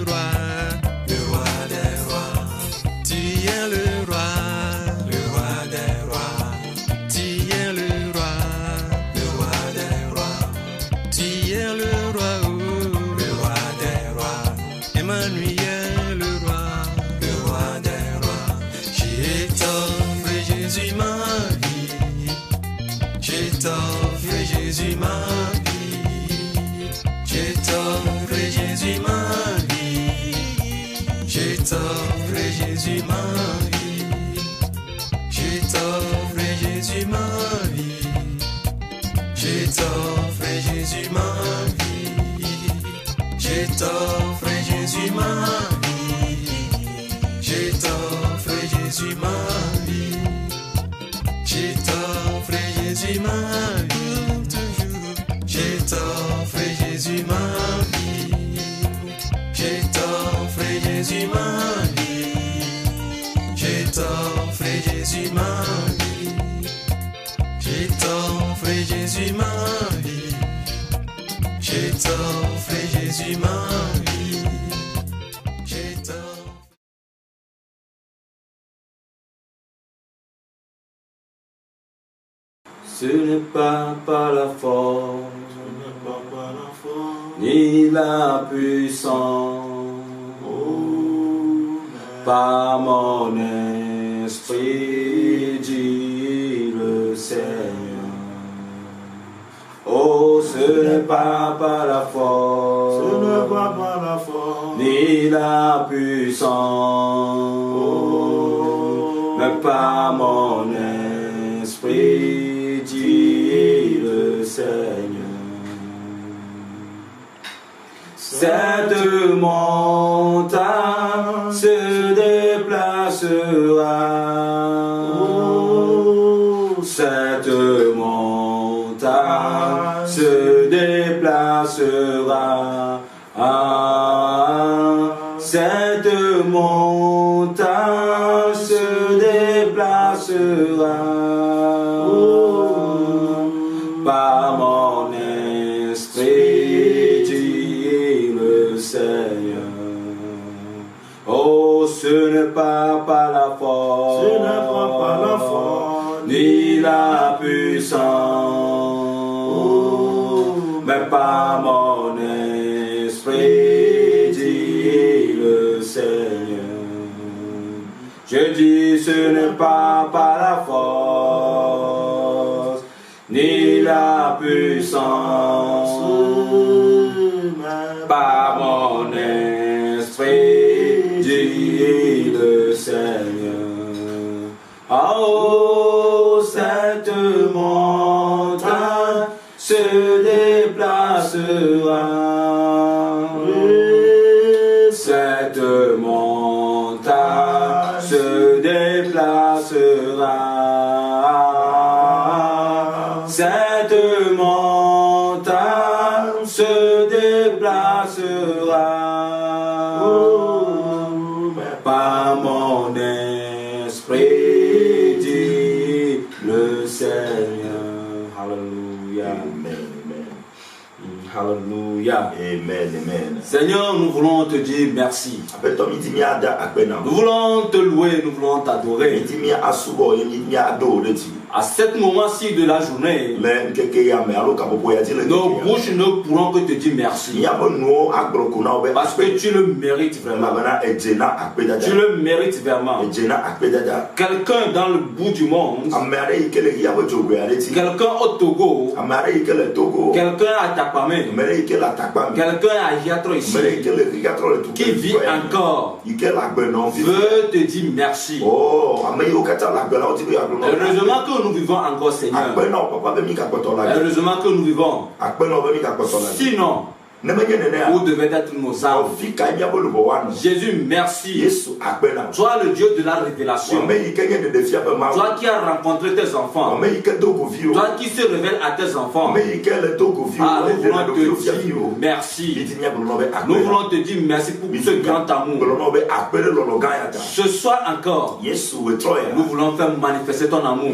roi, le roi des rois. Tu es le roi des rois. Tu es le roi des rois. Tu es le roi des rois. Emmanuel, le roi des rois. J'ai t'offre Jésus ma vie. J'ai t'offre Jésus ma vie. J'ai t'offre Jésus ma vie. J'ai t'offre Jésus ma vie. J'ai t'offre Jésus ma vie. J'ai t'offre Jésus ma vie. J'ai t'offre Jésus ma vie. J'ai t'offre Jésus ma vie. J'ai t'offre Jésus ma vie. J'ai t'offre Jésus ma vie. J'ai t'offre Jésus ma vie. J'ai t'offre Jésus ma vie. J'ai t'offre Jésus ma vie. J'ai t'offre Jésus ma vie. J'ai t'offre. Ce n'est pas par la force, ni la puissance, par mon esprit, dit le Seigneur. Oh, ce n'est pas par la force, ni la puissance, mais par mon esprit, dit le Seigneur. Cette montagne se déplacera. Cette montagne se déplacera. Cette montagne se déplacera. Par mon esprit, dit le Seigneur. Oh, ce n'est pas par la force, ni la puissance, mais par mon esprit, dit le Seigneur. Je dis, ce n'est pas par la force, ni la puissance, par mon esprit, dit le Seigneur. Oh, cette montagne se déplacera. Cette montagne se déplacera. Cette montagne se déplacera. Par mon esprit, dit le Seigneur. Alléluia. Alléluia. Amen, amen. Seigneur, nous voulons te dire merci. Nous voulons te louer, nous voulons t'adorer. À cet moment-ci de la journée, nos bouches ne pourront que te dire merci. Parce que tu le mérites vraiment. Tu le mérites vraiment. Quelqu'un dans le bout du monde, quelqu'un au Togo, quelqu'un à Tapamé, quelqu'un à Hiatro ici, qui vit encore, veut te dire merci. Heureusement que nous vivons encore, Seigneur. Heureusement que nous vivons. Sinon, où devaient être nos âmes? Jésus, merci. Toi, le Dieu de la révélation. Toi qui as rencontré tes enfants. Toi qui se révèle à tes enfants. Ah, nous voulons te dire merci. Nous voulons te dire merci pour ce grand amour. Ce soir encore, nous voulons faire manifester ton amour.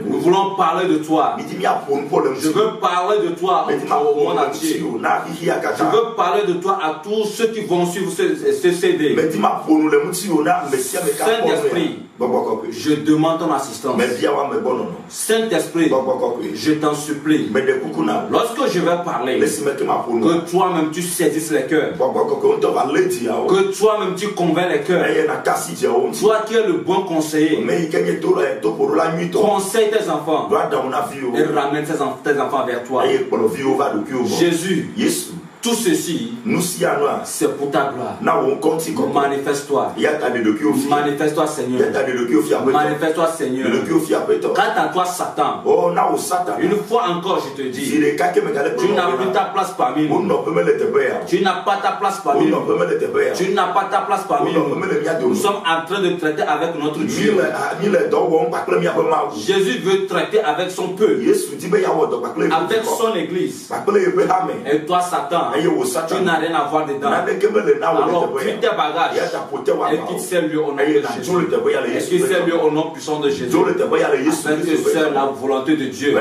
Nous voulons parler de toi. Je veux parler de toi au monde entier. Je veux parler de toi à tous ceux qui vont suivre ce CD. Saint-Esprit, je demande ton assistance. Saint-Esprit, je t'en supplie. Lorsque je vais parler, que toi-même tu saisisses les cœurs. Que toi-même tu convaincs les cœurs. Toi qui es le bon conseiller. Conseille tes enfants. Et ramène tes enfants vers toi. Jésus. Tout ceci, c'est pour ta gloire. Manifeste-toi. Manifeste-toi, Seigneur. Manifeste-toi, Seigneur. Quant à toi, Satan, une fois encore, je te dis, tu n'as plus ta place parmi nous. Tu n'as pas ta place parmi nous. Tu n'as pas ta place parmi nous. Nous sommes en train de traiter avec notre Dieu. Jésus veut traiter avec son peuple, avec son église. Et toi, Satan, tu n'as rien à voir dedans. Alors quitte tes bagages et quitte ces lieux au nom de Jésus. Est-ce que ces lieux au nom puissant de Jésus, afin que seule la volonté de Dieu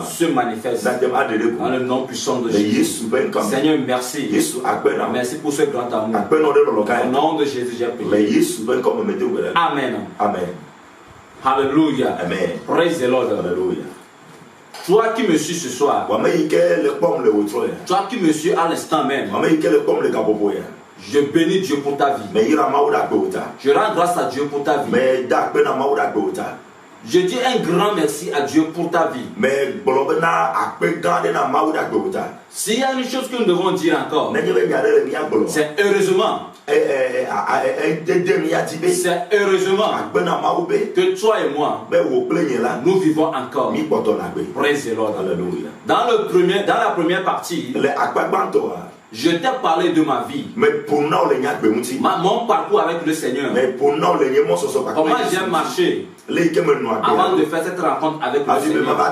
se manifeste dans le nom puissant de Jésus. Seigneur, merci. Merci pour ce grand amour. Au nom de Jésus, j'ai prié. Amen. Amen. Hallelujah. Amen. Praise the Lord. Hallelujah. Toi qui me suis ce soir, toi qui me suis à l'instant même, je bénis Dieu pour ta vie. Je rends grâce à Dieu pour ta vie. Je dis un grand merci à Dieu pour ta vie. S'il y a une chose que nous devons dire encore, c'est heureusement. C'est heureusement que toi et moi, nous vivons encore. Praise the Lord. Dans la première partie, je t'ai parlé de ma vie, mon parcours avec le Seigneur, comment j'ai marché avant de faire cette rencontre avec le Seigneur.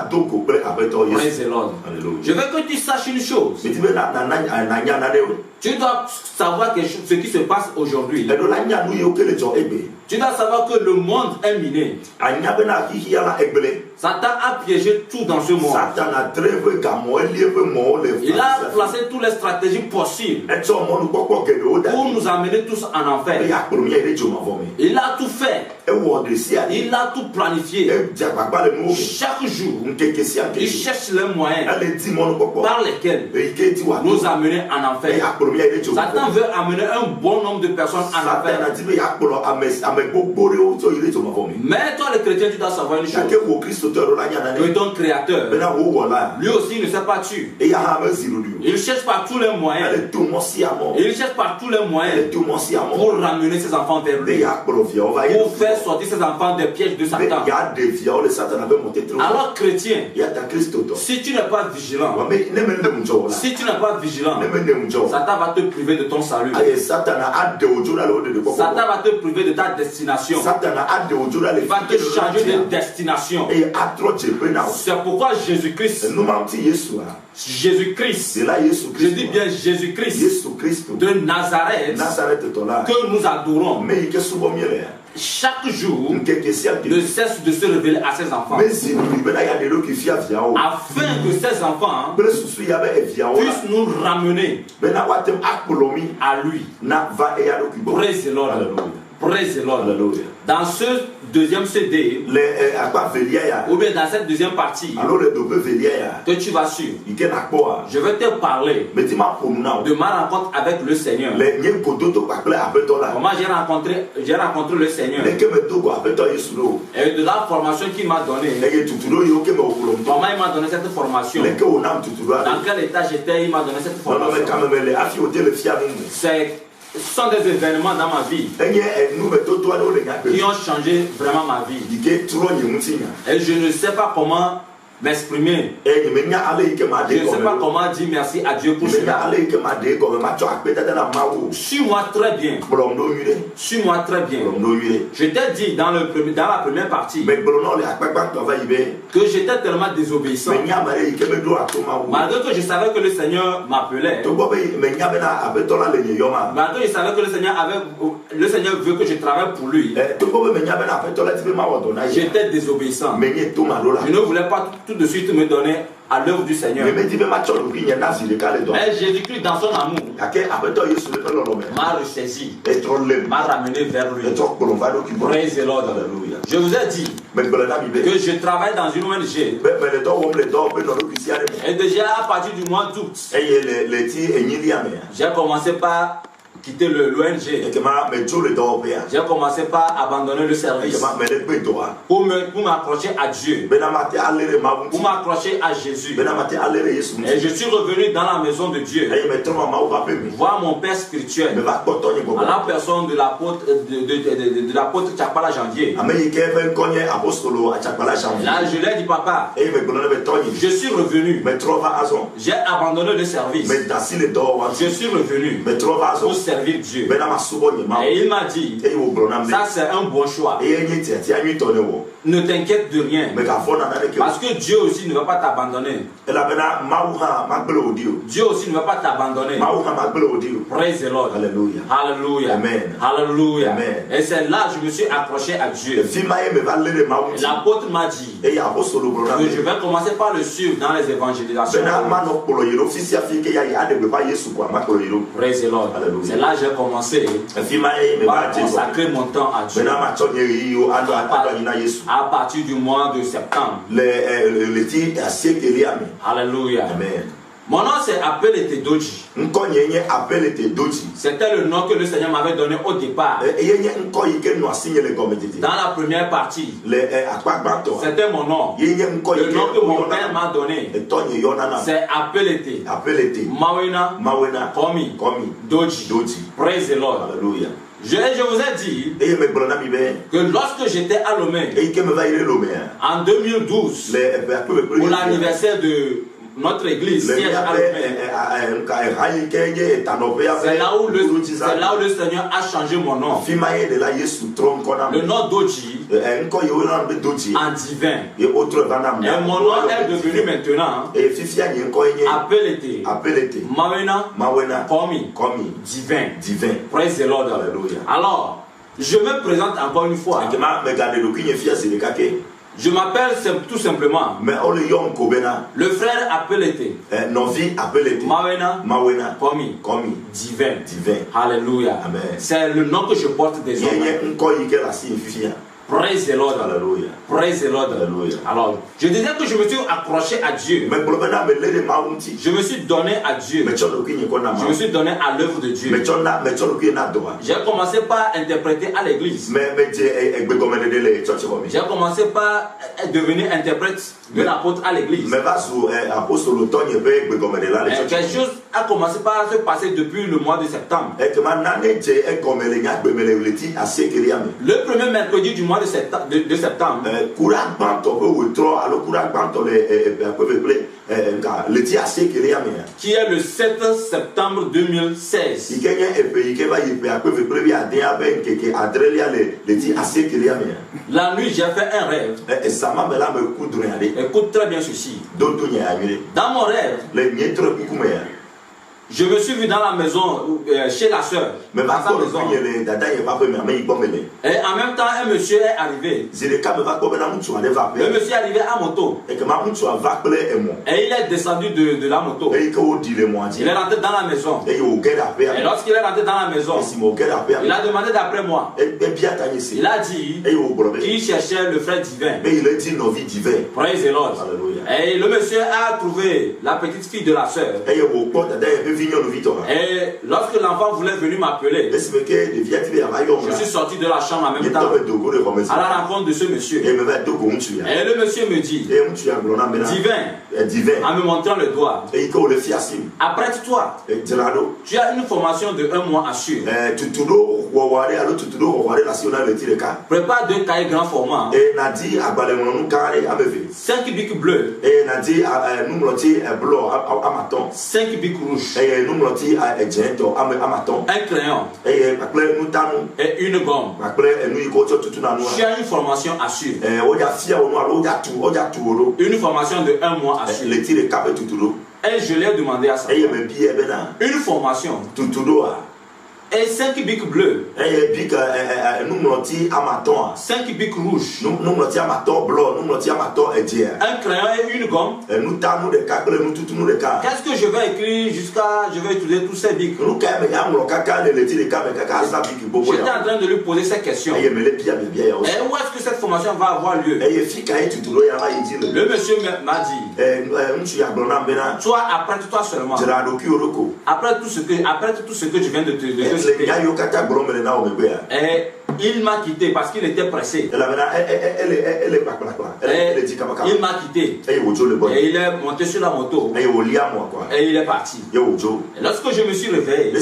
Praise the Lord. Je veux que tu saches une chose. Tu dois savoir ce qui se passe aujourd'hui. Tu dois savoir que le monde est miné. Satan a piégé tout dans ce monde. Il a placé toutes les stratégies possibles pour nous amener tous en enfer. Il a tout fait. Il a tout planifié. Chaque jour, il cherche les moyens par lesquels nous amener en enfer. Satan veut amener un bon nombre de personnes en enfer. Mais toi, le chrétien, tu dois savoir une chose. Que ton créateur, lui aussi, il ne s'est pas tué. Il cherche par tous les moyens. Il cherche par tous les moyens pour ramener ses enfants vers lui. Pour faire sortir ses enfants des pièges de Satan. Alors, chrétien, si tu n'es pas vigilant, Satan va te priver de ton salut. Satan va te priver de ta destination. Il va te changer de destination. C'est pourquoi Jésus-Christ, je dis bien Jésus-Christ de Nazareth, que nous adorons, chaque jour ne cesse de se révéler à ses enfants, afin que ces enfants puissent nous ramener à lui. Praise the Lord. Praise the Lord. Dans ce deuxième CD, ou bien dans cette deuxième partie que tu vas suivre, je vais te parler de ma rencontre avec le Seigneur. Comment j'ai rencontré le Seigneur, et de la formation qu'il m'a donnée. Comment il m'a donné cette formation, dans quel état j'étais, il m'a donné cette formation. Ce sont des événements dans ma vie qui ont changé vraiment ma vie. Et je ne sais pas comment m'exprimer. Je ne sais pas comment dire merci à Dieu pour cela. Suis-moi très bien. Suis-moi très bien. Je t'ai dit dans la première partie que j'étais tellement désobéissant. Malgré que je savais que le Seigneur m'appelait. Malgré que je savais que le Seigneur veut que je travaille pour lui. J'étais désobéissant. Je ne voulais pas tout de suite me donner à l'œuvre du Seigneur. Mais Jésus-Christ, dans son amour, m'a ressaisi, m'a ramené vers lui. Praise the Lord. Je vous ai dit que je travaille dans une ONG. Et déjà à partir du mois d'août, j'ai commencé par quitter l'ONG. J'ai commencé par abandonner le service pour m'accrocher à Dieu, pour m'accrocher à Jésus. Et je suis revenu dans la maison de Dieu, voir mon père spirituel, à la personne de l'apôtre Chapala Janvier. Là, je lui ai dit, papa, je suis revenu, j'ai abandonné le service, je suis revenu pour servir Dieu. Et il m'a dit, ça c'est un bon choix. Ne t'inquiète de rien, parce que Dieu aussi ne va pas t'abandonner. Dieu aussi ne va pas t'abandonner. Praise the Lord. Hallelujah. Hallelujah. Amen. Hallelujah. Amen. Et c'est là que je me suis accroché à Dieu. L'apôtre m'a dit que je vais commencer par le suivre dans les évangélisations. Praise the Lord. C'est là que j'ai commencé à consacrer mon temps à Dieu. À partir du mois de septembre. Alléluia. Amen. Mon nom c'est Apelete Doji. C'était le nom que le Seigneur m'avait donné au départ. Dans la première partie, c'était mon nom. Le nom que mon père m'a donné, c'est Apelete Mawena Komi Doji. Praise the Lord. Hallelujah. Je vous ai dit que lorsque j'étais à Lomé, en 2012, pour l'anniversaire de notre église, siège à Lomé, c'est là où le Seigneur a changé mon nom. Le nom Doji en divin. Et mon nom est devenu maintenant Apelete Mawena Komi divin. Praise the Lord. Alors, je me présente encore une fois. Je m'appelle tout simplement le frère Apelete Mawena Komi divin. Alléluia. C'est le nom que je porte désormais. Praise the Lord. Hallelujah. Praise the Lord. Hallelujah. Alors, je disais que je me suis accroché à Dieu. Je me suis donné à Dieu. Je me suis donné à l'œuvre de Dieu. J'ai commencé par interpréter à l'église. J'ai commencé par devenir interprète de l'apôtre à l'église. Quelque chose a commencé par se passer depuis le mois de septembre. Le premier mercredi du mois de septembre, qui est le 7 septembre 2016. La nuit, j'ai fait un rêve. Écoute très bien ceci. Dans mon rêve, je me suis vu dans la maison chez la soeur. Et en même temps, un monsieur est arrivé. Le monsieur est arrivé à moto. Et il est descendu de la moto. Il est rentré dans la maison. Et lorsqu'il est rentré dans la maison, il a demandé d'après moi. Il a dit qu'il cherchait le frère divin. Praise the Lord. Et le monsieur a trouvé la petite fille de la soeur. Et lorsque l'enfant voulait venir m'appeler, je suis sorti de la chambre en même temps à la rencontre de ce monsieur. Et le monsieur me dit, divin, en me montrant le doigt, apprête-toi. Tu as une formation de 1 mois à suivre. Prépare 2 cahiers grand format, 5 bics bleus, 5 bics rouges, un crayon et une gomme. Tu as une formation à suivre. Une formation de 1 mois à suivre. Et je lui ai demandé à ça. Une formation Et 5 bics bleus. 5 bics rouges. Un crayon et une gomme. Qu'est-ce que je vais écrire je vais utiliser tous ces bics. J'étais en train de lui poser ces questions. Et où est-ce que cette formation va avoir lieu? Le monsieur m'a dit, toi, apprête-toi seulement. Après tout ce que je viens de te dire. Et il m'a quitté parce qu'il était pressé. Il m'a quitté. Et il est monté sur la moto. Et il est parti. Et lorsque je me suis réveillé,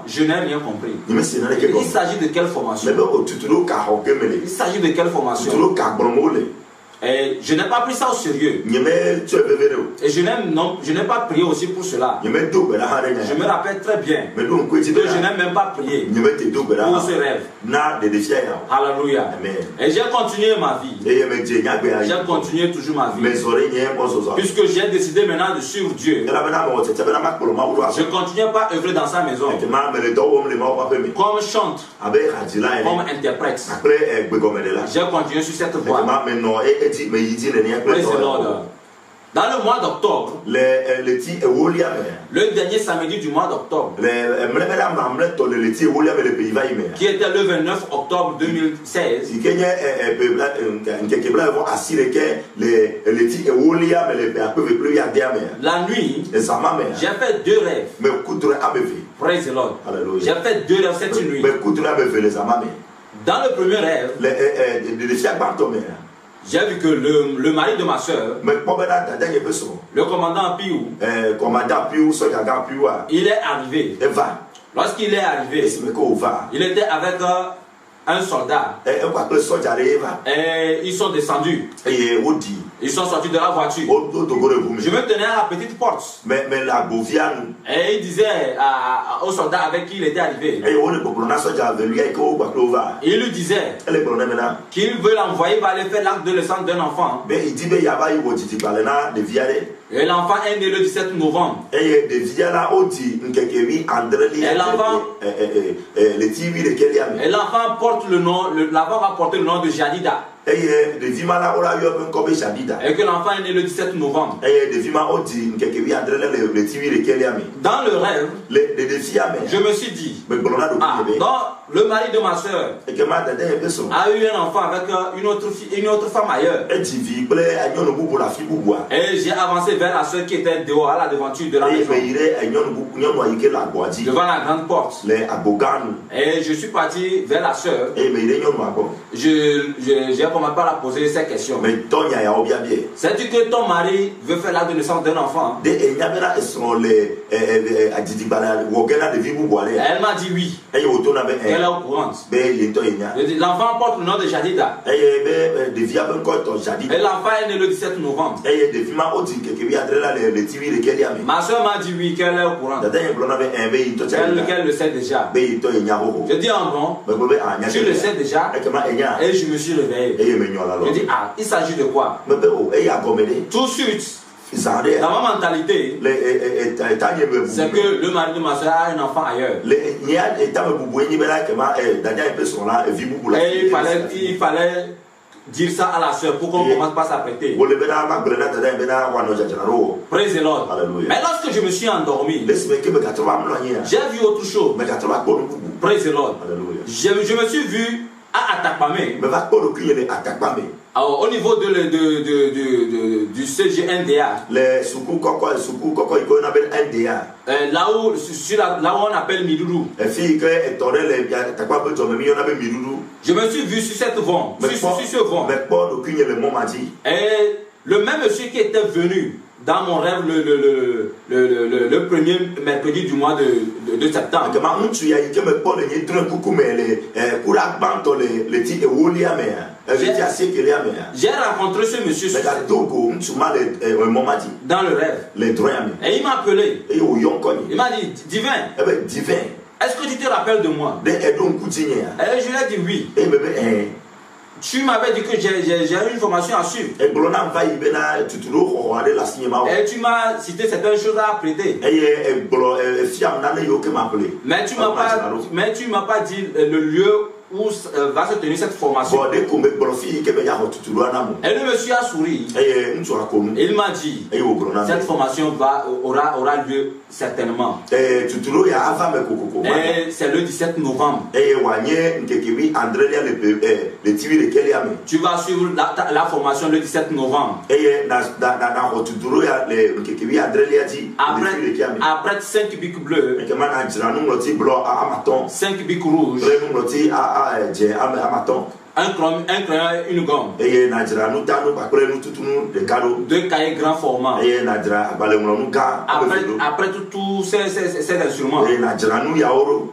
je n'ai rien compris. Il s'agit de quelle formation? Il s'agit de quelle formation? Et je n'ai pas pris ça au sérieux. Et je n'ai pas prié aussi pour cela. Je me rappelle très bien que je n'ai même pas prié pour ce rêve. Alléluia. Et j'ai continué ma vie. J'ai continué toujours ma vie. Puisque j'ai décidé maintenant de suivre Dieu. Je ne continuais pas à œuvrer dans sa maison. Comme chante, comme interprète. J'ai continué sur cette voie. Praise the Lord. Dans le mois d'octobre, le dernier samedi du mois d'octobre, qui était le 29 octobre 2016, la nuit, j'ai fait 2 rêves. Praise the Lord. J'ai fait 2 rêves cette nuit. Dans le premier rêve, j'ai vu que le mari de ma soeur, le commandant Piou, il est arrivé. Lorsqu'il est arrivé, il était avec un soldat. Et ils sont descendus. Ils sont sortis de la voiture. Je me tenais à la petite porte. Et il disait au soldat avec qui il était arrivé. Il lui disait qu'il veut l'envoyer pour aller faire l'acte de naissance d'un enfant. Et l'enfant est né le 17 novembre. Et l'enfant porte le nom, l'enfant va porter le nom de Jadida. Et que l'enfant est né le 17 novembre. Dans le rêve, je me suis dit, le mari de ma soeur a eu un enfant avec une autre femme ailleurs. Et j'ai avancé vers la soeur qui était dehors à la devanture de la maison, devant la grande porte. Et je suis parti vers la soeur. J'ai commencé par la poser ces questions. Sais-tu que ton mari veut faire la naissance d'un enfant? Elle m'a dit oui. Elle est au courant. L'enfant porte le nom de Jadida. Et l'enfant est né le 17 novembre. Ma soeur m'a dit oui, qu'elle est au courant. Qu'elle le sait déjà. Je dis en bon, tu le sais déjà. Et je me suis réveillé. Je dis, il s'agit de quoi? Tout de suite, dans ma mentalité, c'est que le mari de ma soeur a un enfant ailleurs. Et il fallait dire ça à la soeur pour qu'on commence par s'apprêter. Praise the Lord. Mais lorsque je me suis endormi, j'ai vu autre chose. Praise the Lord. Je me suis vu à Atakpamé. Au niveau du CGNDA, là où on appelle Midoudou, je me suis vu sur cette vent, sur ce vent. Et le même monsieur qui était venu dans mon rêve le premier mercredi du mois de septembre, j'ai rencontré ce monsieur dans le rêve. Et il m'a appelé. Il m'a dit, divin, est-ce que tu te rappelles de moi? Et je lui ai dit oui. Tu m'avais dit que j'ai une formation à suivre. Et tu m'as cité certaines choses à prêter. Mais tu m'as pas dit le lieu où va se tenir cette formation. Et le monsieur a souri. Il m'a dit cette formation aura lieu certainement. Et c'est le 17 novembre. Tu vas suivre la formation le 17 novembre. Après 5 bics bleus, 5 bics rouges, un crayon et une gomme. 2 cahiers grand format. Après tous ces instruments,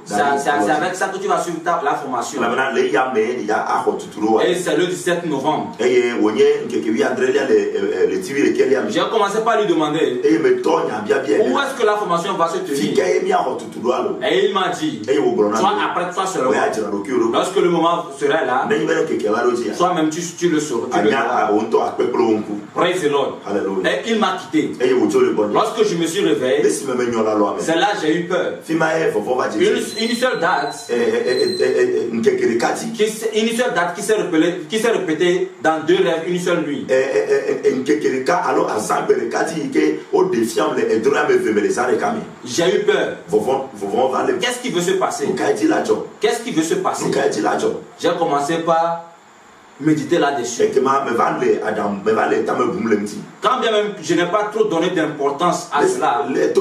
c'est avec ça que tu vas suivre la formation. Et c'est le 17 novembre. J'ai commencé par lui demander où est-ce que la formation va se tenir. Et il m'a dit, soit après toi seulement. Lorsque le moment sera là, toi-même tu le sauras. Praise the Lord. Et il m'a quitté. Lorsque je me suis réveillé, c'est là que j'ai eu peur. Une seule date qui s'est répétée dans 2 rêves une seule nuit. J'ai eu peur. Qu'est-ce qui veut se passer? Qu'est-ce qui veut se passer? J'ai commencé par méditer là-dessus. Quand bien même je n'ai pas trop donné d'importance à cela, et je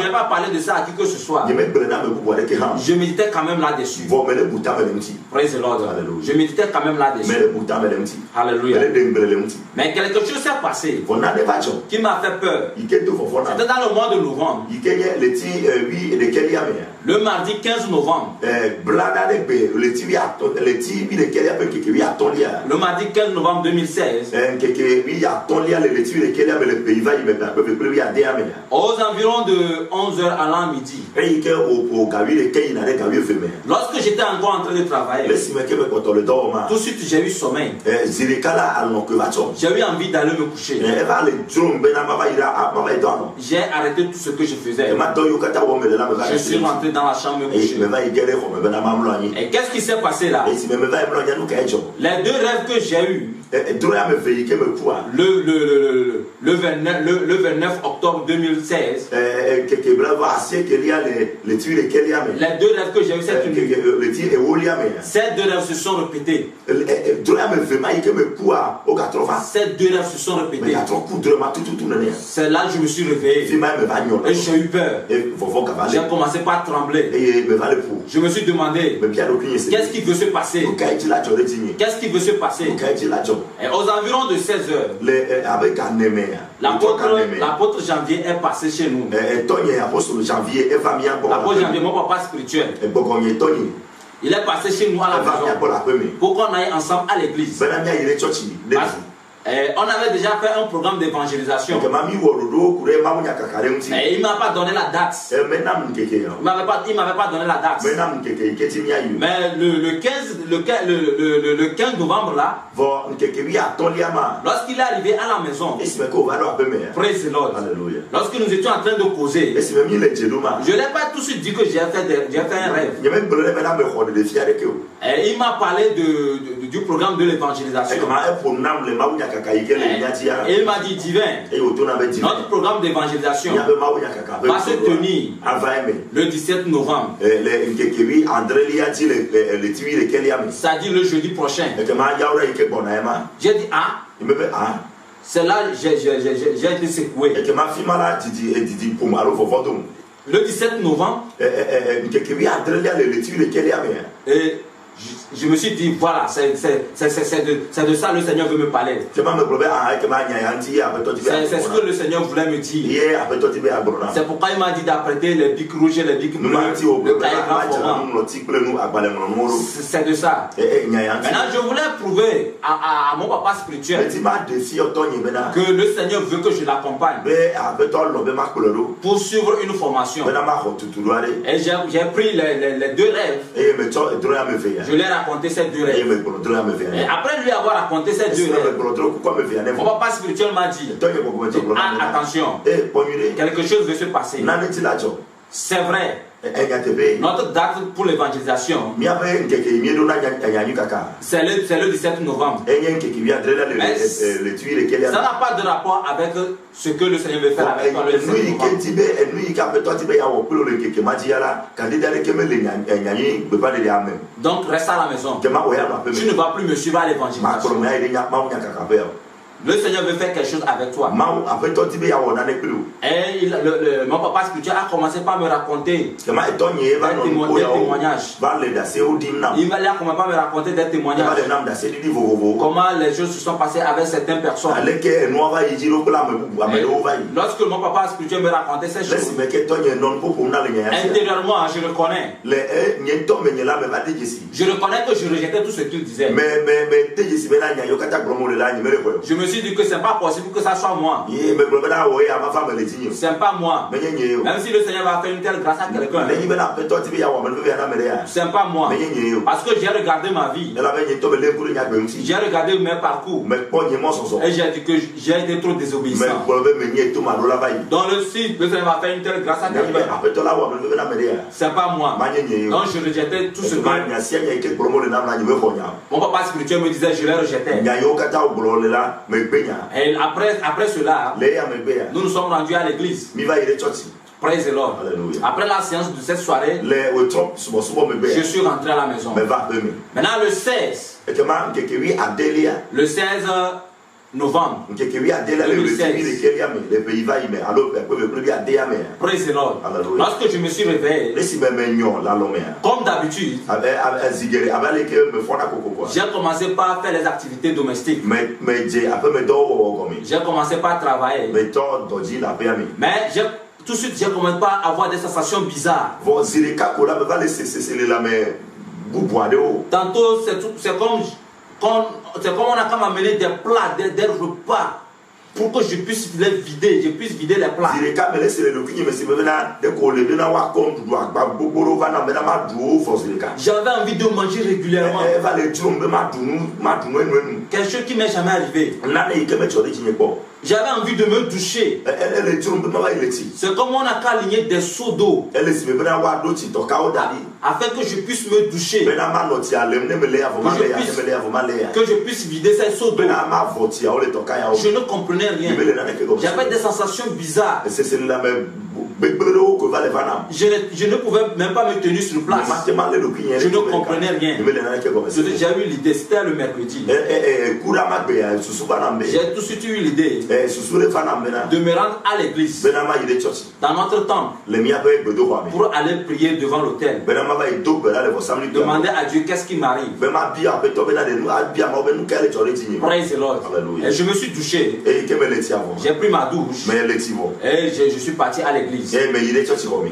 n'ai pas parlé de ça à qui que ce soit, je méditais quand même là-dessus. Praise the Lord. Je méditais quand même là-dessus. Alléluia. Mais quelque chose s'est passé qui m'a fait peur. C'était dans le mois de novembre. Le mardi 15 novembre. Le mardi 15 novembre 2016. Aux environs de 11h à l'an midi. Lorsque j'étais encore en train de travailler, tout de suite j'ai eu sommeil. J'ai eu envie d'aller me coucher. J'ai arrêté tout ce que je faisais. Je suis rentré dans la chambre me coucher. Et qu'est-ce qui s'est passé là? Les 2 rêves que j'ai eus, le 29 octobre 2016, les 2 rêves que j'ai eus cette nuit, ces 2 rêves se sont répétés. Ces 2 rêves se sont répétés. C'est là que je me suis réveillé et j'ai eu peur. J'ai commencé par trembler. Je me suis demandé qu'est-ce qui veut se passer? Qu'est-ce qui veut se passer? Et aux environs de 16h, l'apôtre Janvier est passé chez nous. L'apôtre Janvier, mon papa spirituel, il est passé chez nous à la maison pour qu'on aille ensemble à l'église. On avait déjà fait un programme d'évangélisation. Et il ne m'a pas donné la date. Il ne m'avait pas donné la date. Mais le 15 novembre là, lorsqu'il est arrivé à la maison, praise the Lord, lorsque nous étions en train de causer, je ne l'ai pas tout de suite dit que j'ai fait un rêve. Et il m'a parlé du programme de l'évangélisation. Et il m'a dit, divin, notre programme d'évangélisation va se tenir le 17 novembre. Ça dit le jeudi prochain. J'ai dit, ah, c'est là que j'ai été secoué. Le 17 novembre, et je me suis dit, voilà, c'est de ça le Seigneur veut me parler. C'est ce que le Seigneur voulait me dire. C'est pourquoi il m'a dit d'apprêter les bics rouges et les bics bleus, le cahier grand format. C'est de ça. Maintenant, je voulais prouver à mon papa spirituel que le Seigneur veut que je l'accompagne pour suivre une formation. Et j'ai pris les 2 rêves. Je lui ai raconté ces deux rêves. Et après lui avoir raconté ces deux rêves, mon papa spirituel m'a dit, attention, quelque chose veut se passer. C'est vrai. Notre date pour l'évangélisation, c'est le 17 novembre. Ça n'a pas de rapport avec ce que le Seigneur veut faire avec toi le 17 novembre. Donc reste à la maison. Tu ne vas plus me suivre à l'évangélisation. Le Seigneur veut faire quelque chose avec toi. Et mon papa spirituel a commencé par me raconter des témoignages. Il a commencé par me raconter des témoignages. Comment les choses se sont passées avec certaines personnes. Lorsque mon papa spirituel me racontait ces choses, intérieurement, je reconnais. Je reconnais que je rejetais tout ce qu'il disait. Je me suis dit que c'est pas possible que ça soit moi. C'est pas moi. Même si le Seigneur va faire une telle grâce à quelqu'un, c'est pas moi. Parce que j'ai regardé ma vie. J'ai regardé mes parcours. Et j'ai dit que j'ai été trop désobéissant. Dans le site, le Seigneur va faire une telle grâce à quelqu'un, c'est pas moi. Donc je rejetais tout ce que mon papa spirituel me disait, je les rejetais. Et après cela, nous nous sommes rendus à l'église. Praise the Lord. Après la séance de cette soirée, je suis rentré à la maison. Maintenant le 16 novembre 2016. Praise the Lord. Lorsque je me suis réveillé, comme d'habitude, j'ai commencé par faire les activités domestiques. J'ai commencé par travailler. Mais tout de suite, j'ai commencé par avoir des sensations bizarres. Tantôt, c'est comme on a comme amené des plats, des repas, pour que je puisse les vider, les plats. J'avais envie de manger régulièrement. Quelque chose qui m'est jamais arrivé. J'avais envie de me doucher. C'est comme on a qu'aligné des seaux d'eau afin que je puisse me doucher, que je puisse vider ces seaux d'eau. Je ne comprenais rien. J'avais des sensations bizarres. Je ne pouvais même pas me tenir sur place. Je ne comprenais rien. J'ai eu l'idée, c'était le mercredi. J'ai tout de suite eu l'idée de me rendre à l'église, dans notre temple, pour aller prier devant l'autel. Demander à Dieu qu'est-ce qui m'arrive. Praise the Lord. Et je me suis douché. J'ai pris ma douche. Et je suis parti à l'église.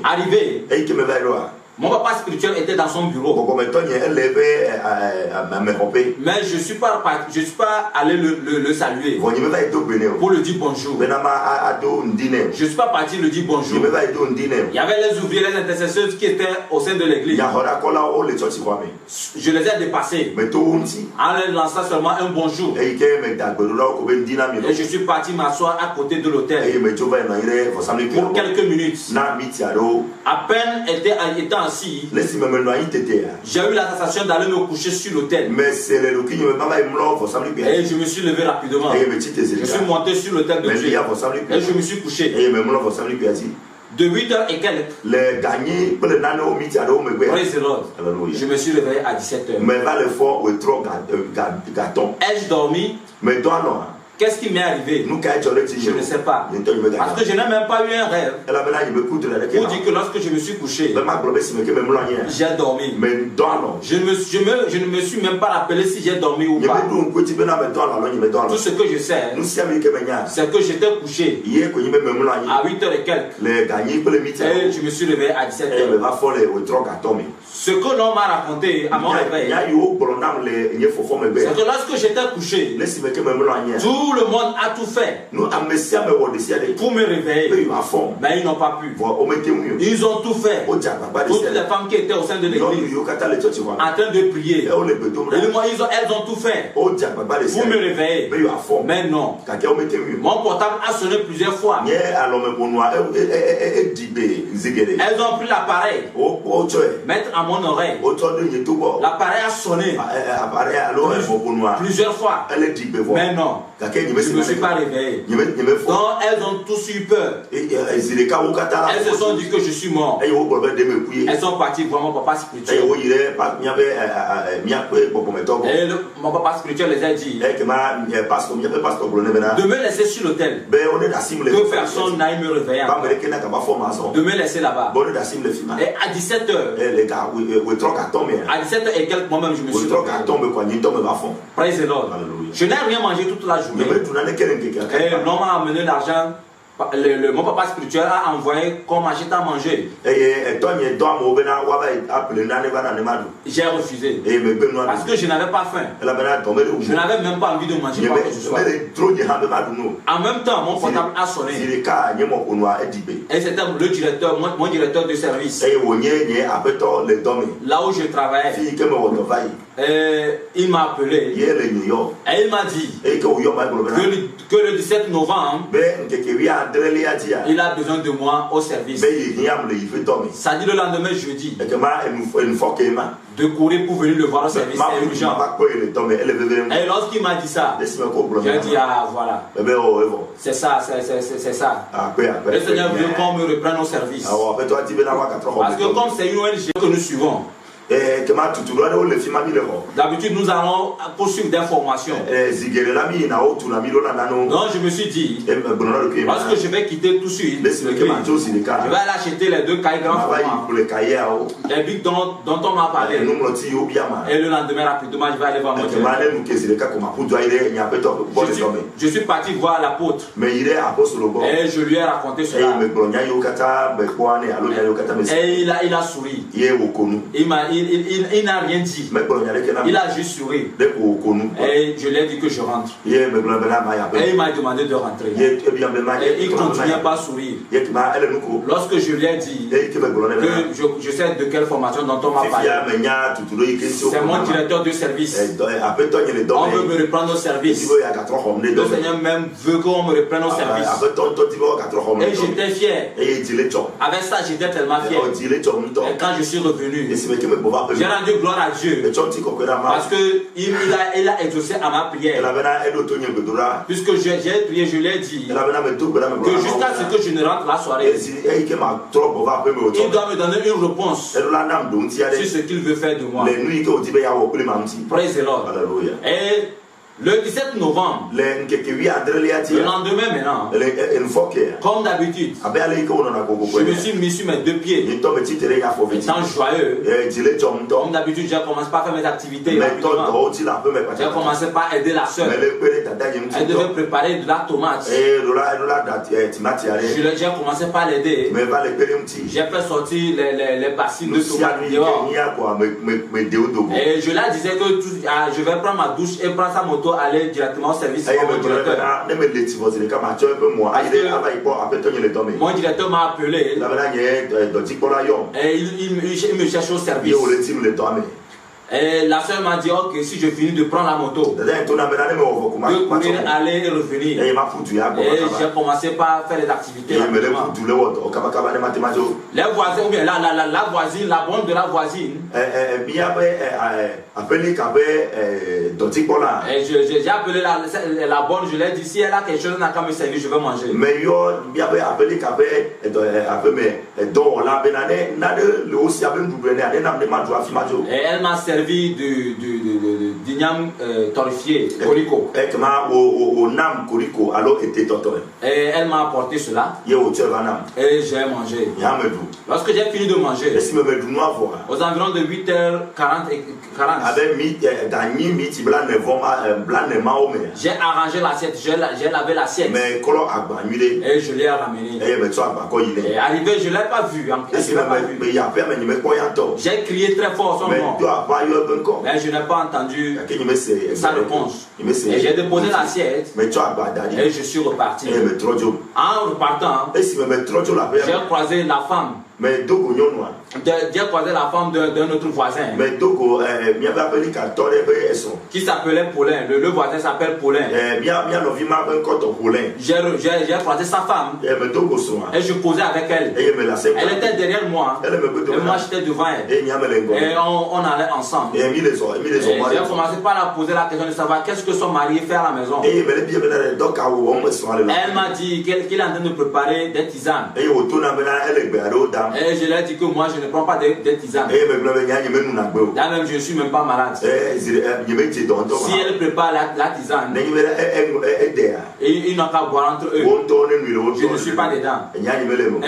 Arrivé, mon papa spirituel était dans son bureau. Mais je ne suis pas allé le saluer pour lui dire bonjour. Je ne suis pas parti lui dire bonjour. Il y avait les ouvriers, les intercesseurs qui étaient au sein de l'église. Je les ai dépassés en leur lançant seulement un bonjour. Et je suis parti m'asseoir à côté de l'autel pour quelques minutes. À peine étant assis, j'ai eu la sensation d'aller me coucher sur l'autel. Et je me suis levé rapidement. Je suis monté sur l'autel de Dieu. Et je me suis couché. De 8h et quelques, praise the Lord, je me suis réveillé à 17h. Ai-je dormi? Qu'est-ce qui m'est arrivé? Je ne sais pas. Parce que je n'ai même pas eu un rêve pour dire que lorsque je me suis couché, j'ai dormi. Je ne me suis même pas rappelé si j'ai dormi ou pas. Tout ce que je sais, c'est que j'étais couché à 8h et quelques. Et je me suis réveillé à 17h. Ce que l'on m'a raconté à mon réveil, c'est que lorsque j'étais couché, tout Tout le monde a tout fait pour me réveiller, mais ils n'ont pas pu. Ils ont tout fait. Toutes les femmes qui étaient au sein de l'église en train de prier, elles ont tout fait pour me réveiller, mais non. Mon portable a sonné plusieurs fois. Elles ont pris l'appareil, mettre à mon oreille. L'appareil a sonné plusieurs fois, mais non. Je ne me suis pas réveillé. Donc elles ont tous eu peur. Elles se sont dit que je suis mort. Elles sont parties voir mon papa spirituel. Et mon papa spirituel les a dit de me laisser sur l'autel, que personne n'aille me réveiller, de me laisser là-bas. Et à 17h, à 17h et quelques moments, je me suis réveillé. Praise the Lord. Je n'ai rien mangé toute la journée. Et l'homme m'a amené l'argent. Mon papa spirituel a envoyé qu'on m'achète à manger. J'ai refusé parce que je n'avais pas faim. Je n'avais même pas envie de manger quoi que ce soit. En même temps, mon portable a sonné. Et c'était le directeur, mon directeur de service. Là où je travaillais. Il m'a appelé. Et il m'a dit que le 17 novembre, il a besoin de moi au service. Ça dit le lendemain jeudi de courir pour venir le voir au service. C'est urgent. Et lorsqu'il m'a dit ça, j'ai dit ah voilà. C'est ça, c'est ça. Le Seigneur veut qu'on me reprenne au service. Parce que comme c'est une ONG que nous suivons, d'habitude nous allons poursuivre des formations. Donc je me suis dit, parce que je vais quitter tout de suite, je vais aller acheter les 2 cahiers grands format, les bics dont on m'a parlé. Et le lendemain rapidement je vais aller voir mon Dieu. Je suis parti voir l'apôtre et je lui ai raconté cela. Et il a souri. Il n'a rien dit. Il a juste souri. Et je lui ai dit que je rentre. Et il m'a demandé de rentrer. Et il continuait pas à sourire. Lorsque je lui ai dit que je sais de quelle formation dont on m'a parlé, c'est mon directeur de service. On veut me reprendre au service. Le Seigneur même veut qu'on me reprenne au service. Et j'étais fier. Avec ça, j'étais tellement fier. Et quand je suis revenu, j'ai rendu gloire à Dieu parce qu'il a exaucé à ma prière. Puisque j'ai prié, je lui ai dit que jusqu'à ce que je ne rentre la soirée, il doit me donner une réponse sur ce qu'il veut faire de moi. Praise the Lord. Et le 17 novembre, le lendemain maintenant, comme d'habitude, je me suis mis sur mes 2 pieds, étant joyeux. Comme d'habitude, j'ai commencé par faire mes activités. J'ai commencé par aider la soeur. Elle devait préparer de la tomate. J'ai commencé par l'aider. J'ai fait sortir les bassines de tomates dehors. Et je la disais que je vais prendre ma douche et prendre sa moto, aller directement au service de mon directeur. Mon directeur m'a appelé et il me cherche au service. Et la soeur m'a dit ok, si je finis de prendre la moto, de courir, aller et revenir. Et j'ai commencé par faire les activités. Les voisins, ou bien la voisine, la bonne de la voisine. Et j'ai appelé la bonne, je lui ai dit si elle a quelque chose, elle n'a qu'à me servir, je vais manger. Et elle m'a servi d'igname torréfié, corico. Et elle m'a apporté cela. Et j'ai mangé. Lorsque j'ai fini de manger, aux environs de 8h40 et 40, j'ai arrangé l'assiette, j'ai lavé l'assiette. Et je l'ai ramené. Et arrivé, je ne l'ai pas vu. J'ai crié très fort son nom. Mais je n'ai pas entendu sa réponse. Et j'ai déposé l'assiette et je suis reparti. En repartant, j'ai croisé la femme. J'ai croisé la femme d'un autre voisin qui s'appelait Paulin. Le voisin s'appelle Paulin. J'ai croisé sa femme et je causais avec elle. Elle était derrière moi et moi j'étais devant elle. Et on allait ensemble. J'ai commencé par la poser la question de savoir qu'est-ce que son mari fait à la maison. Elle m'a dit qu'il est en train de préparer des tisanes. Et je lui ai dit que moi je ne prends pas des tisanes. Là même je ne suis même pas malade. Si elle prépare la tisane, et ils n'ont qu'à boire entre eux. Je ne suis pas dedans. Et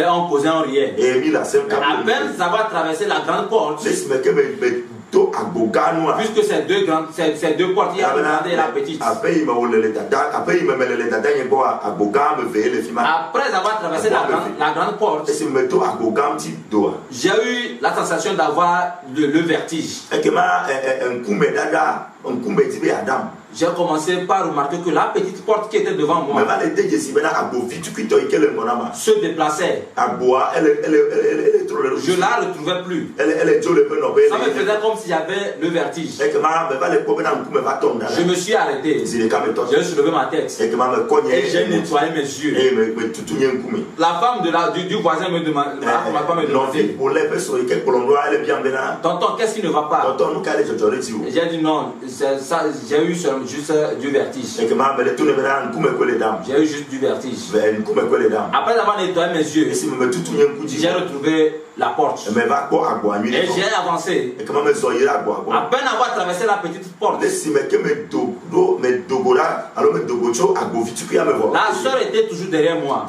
on causait, on riait. À peine savoir traverser la grande porte, puisque c'est deux portes, il y a la grande et la petite. Après avoir traversé la grande porte, j'ai eu la sensation d'avoir le vertige. J'ai commencé par remarquer que la petite porte qui était devant moi se déplaçait. Je la retrouvais plus. Ça me faisait comme s'il y avait le vertige. Je me suis arrêté. J'ai soulevé ma tête. Et j'ai nettoyé mes yeux. La femme du voisin me demandait. Tonton, qu'est-ce qui ne va pas? J'ai dit non, j'ai eu juste du vertige. J'ai eu juste du vertige. Après avoir nettoyé mes yeux, j'ai retrouvé la porte. Et j'ai avancé. À peine avoir traversé la petite porte, la soeur était toujours derrière moi.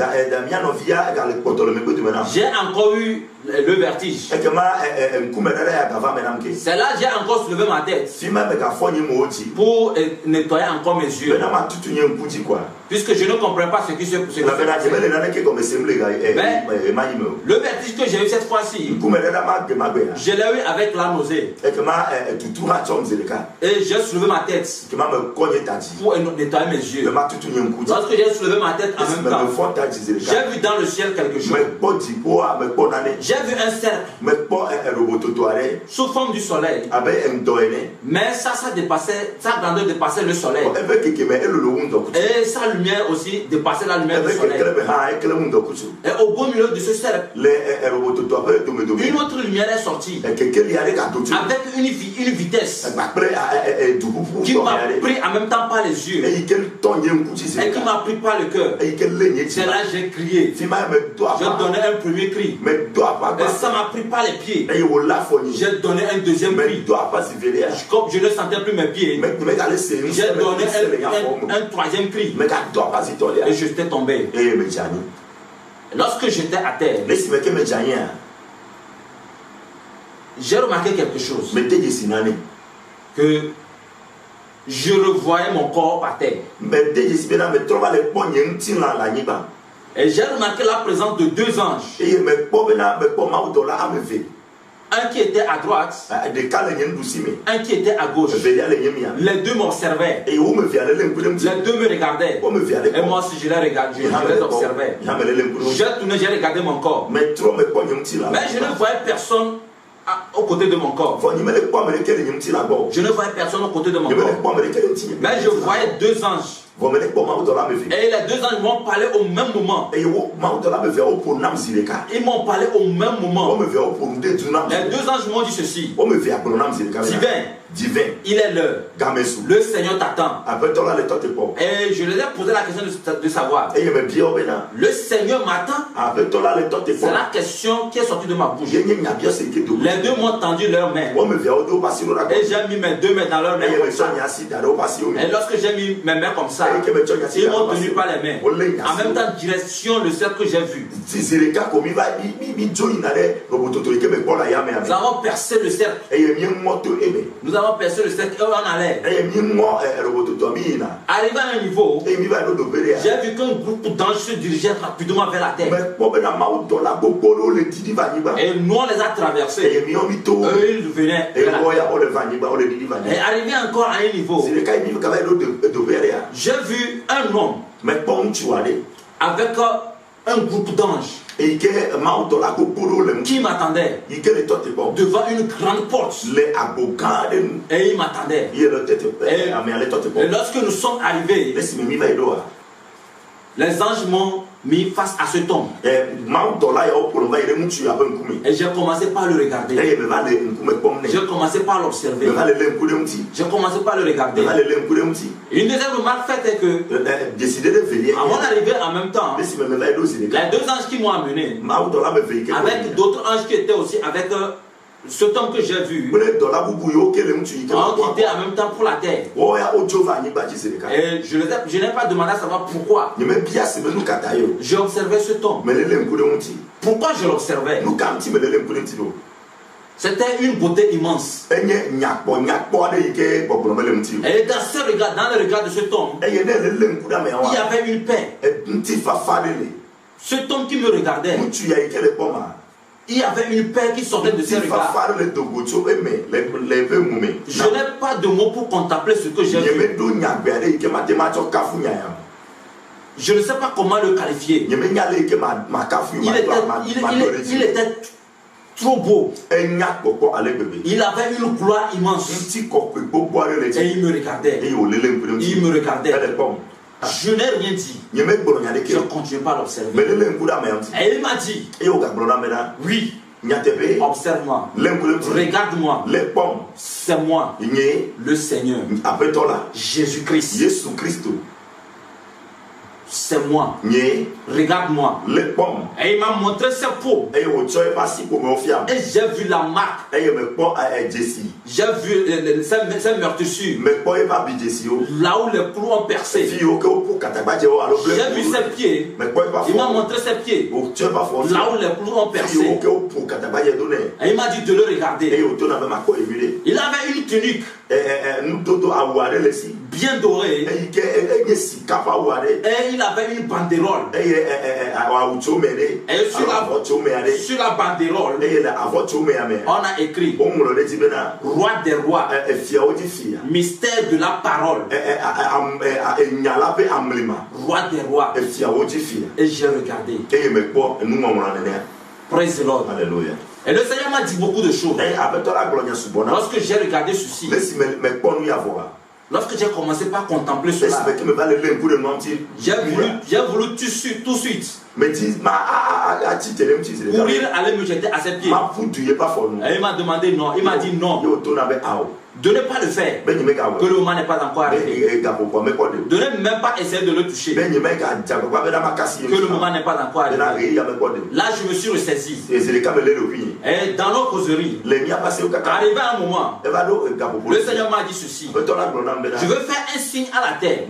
J'ai encore eu le vertige. C'est là que j'ai encore soulevé ma tête pour nettoyer encore mes yeux. Puisque je ne comprends pas ce qui se passe. Le vertige que j'ai eu cette fois-ci, je l'ai eu avec la nausée. Et j'ai soulevé ma tête pour nettoyer mes yeux. Lorsque j'ai soulevé ma tête en même temps, j'ai vu dans le ciel quelque chose. J'ai vu un cercle sous forme du soleil. Mais sa grandeur dépassait le soleil. Et sa lumière aussi dépassait la lumière du soleil. Et au beau milieu de ce cercle, une autre lumière est sortie avec une vitesse qui m'a pris en même temps par les yeux et qui m'a pris par le cœur. C'est là que j'ai crié. Je donnais un premier cri. Et ça m'a pris par les pieds. J'ai donné un deuxième cri. Comme je ne sentais plus mes pieds, j'ai donné un troisième cri. Et je suis tombé. Lorsque j'étais à terre, j'ai remarqué quelque chose. Que je revoyais mon corps par terre. Et j'ai remarqué la présence de deux anges. Un qui était à droite, un qui était à gauche. Les deux m'observaient. Les deux me regardaient. Et moi aussi je les regardais, je les observais. J'ai tourné, j'ai regardé mon corps. Mais je ne voyais personne aux côtés de mon corps. Je ne voyais personne aux côtés de mon corps. Mais je voyais deux anges. Et les deux anges m'ont parlé au même moment. Ils m'ont parlé au même moment. Les deux anges m'ont dit ceci. Divin, il est l'heure. Le Seigneur t'attend. Et je leur ai posé la question de savoir. Le Seigneur m'attend. C'est la question qui est sortie de ma bouche. Les deux m'ont tendu leurs mains. Et j'ai mis mes deux mains dans leurs mains. Et lorsque j'ai mis mes mains comme ça, ils m'ont tenu par les mains. En même temps, direction le cercle que j'ai vu. Nous avons percé le cercle. Nous avons percé le cercle et on allait. Arrivé à un niveau, j'ai vu qu'un groupe d'anges se dirigeait rapidement vers la terre. Et nous on les a traversés. Eux ils venaient. Et arrivé encore à un niveau, j'ai vu un homme avec un groupe d'anges qui m'attendait devant une grande porte. Et il m'attendait. Et lorsque nous sommes arrivés, les anges m'ont mis face à ce tombe. Et j'ai commencé par le regarder. J'ai commencé par l'observer. J'ai commencé par le regarder. Une deuxième remarque faite est que, à mon arrivée en même temps, les deux anges qui m'ont amené, avec d'autres anges qui étaient aussi avec ce homme que j'ai vu, ont quitté en même temps pour la terre. Et je n'ai pas demandé à savoir pourquoi. J'ai observé ce homme. Pourquoi je l'observais? C'était une beauté immense. Et dans ce regard, dans le regard de cet homme, il y avait une paix. Cet homme qui me regardait, il y avait une paix qui sortait de ses regards. Je n'ai pas de mots pour contempler ce que j'ai vu. Je ne sais pas comment le qualifier. Il était trop beau. Il avait une gloire immense. Et il me regardait. Il me regardait. Je n'ai rien dit. Je continue pas à l'observer. Et il m'a dit, oui, observe-moi, regarde-moi, c'est moi, le Seigneur, Jésus-Christ. C'est moi. Regarde-moi. Et il m'a montré ses peaux. Et j'ai vu la marque. J'ai vu ses meurtrissures. Là où les clous ont percé. J'ai vu ses pieds. Il m'a montré ses pieds. Là où les clous ont percé. Et il m'a dit de le regarder. Il avait une tunique bien dorée. Et il avait une banderole. Et sur la banderole, on a écrit Roi des rois, mystère de la parole. Roi des rois. Et j'ai regardé. Praise the Lord. Alléluia. Et le Seigneur m'a dit beaucoup de choses. Lorsque j'ai regardé ceci, lorsque j'ai commencé par contempler cela, j'ai voulu tout de suite courir, aller me jeter à ses pieds. Et il m'a demandé non. Il m'a dit non. De ne pas le faire, que le moment n'est pas encore arrivé. De ne même pas essayer de le toucher, que le moment n'est pas encore arrivé. Là, je me suis ressaisi. Et dans nos causeries, arrivé à un moment, le Seigneur m'a dit ceci: je veux faire un signe à la terre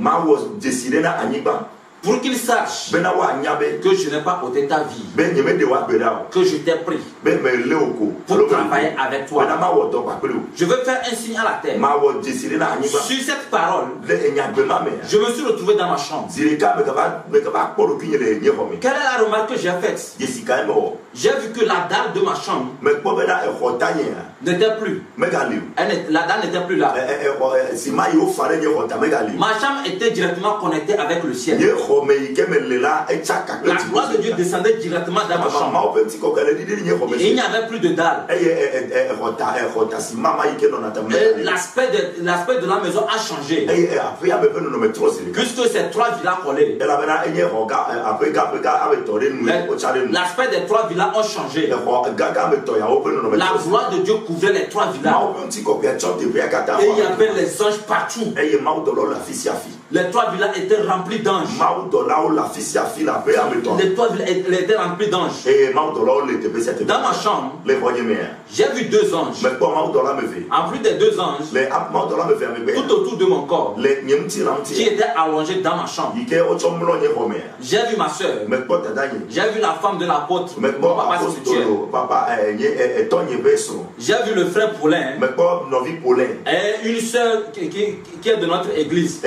pour qu'il sache que je n'ai pas ôté ta vie, que je t'ai pris pour travailler avec toi. Je veux faire un signe à la terre. Sur cette parole, je me suis retrouvé dans ma chambre. Quelle est la remarque que j'ai faite? J'ai vu que la dalle de ma chambre n'était plus. La dalle n'était plus là. Ma chambre était directement connectée avec le ciel. La gloire de Dieu descendait directement dans ma chambre. Et il n'y avait plus de dalle. L'aspect de la maison a changé. Puisque ces trois villas collaient. L'aspect des trois villas ont changé. La gloire de Dieu couvrait les trois villas. Et il y avait les anges partout. Les 3 villas étaient remplies d'anges. Les 3 villas étaient remplies d'anges. Dans ma chambre, j'ai vu 2 anges. En plus des 2 anges, tout autour de mon corps, qui étaient allongés dans ma chambre. J'ai vu ma soeur. J'ai vu la femme de l'apôtre, mon papa spirituel. J'ai vu le frère Paulin et une soeur qui est de notre église.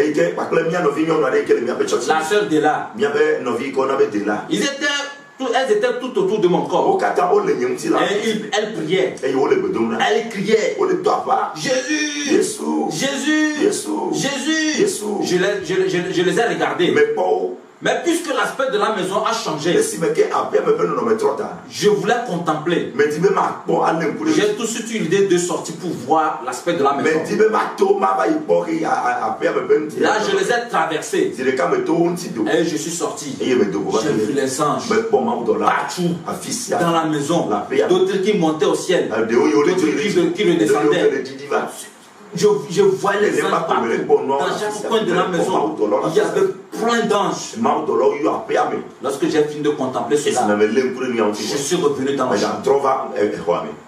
La soeur Dela. Elles étaient tout autour de mon corps. Et elle priait. Elle criait. Jésus, Jésus, Jésus. Je les ai regardés. Mais puisque l'aspect de la maison a changé, je voulais contempler. J'ai tout de suite eu l'idée de sortir pour voir l'aspect de la maison. Là, je les ai traversés. Et je suis sorti. J'ai vu les anges partout dans la maison. D'autres qui montaient au ciel. D'autres qui redescendaient. Je voyais les anges partout. Dans chaque coin de la maison, il y avait plein d'anges. Lorsque j'ai fini de contempler cela, je suis revenu dans ma chambre.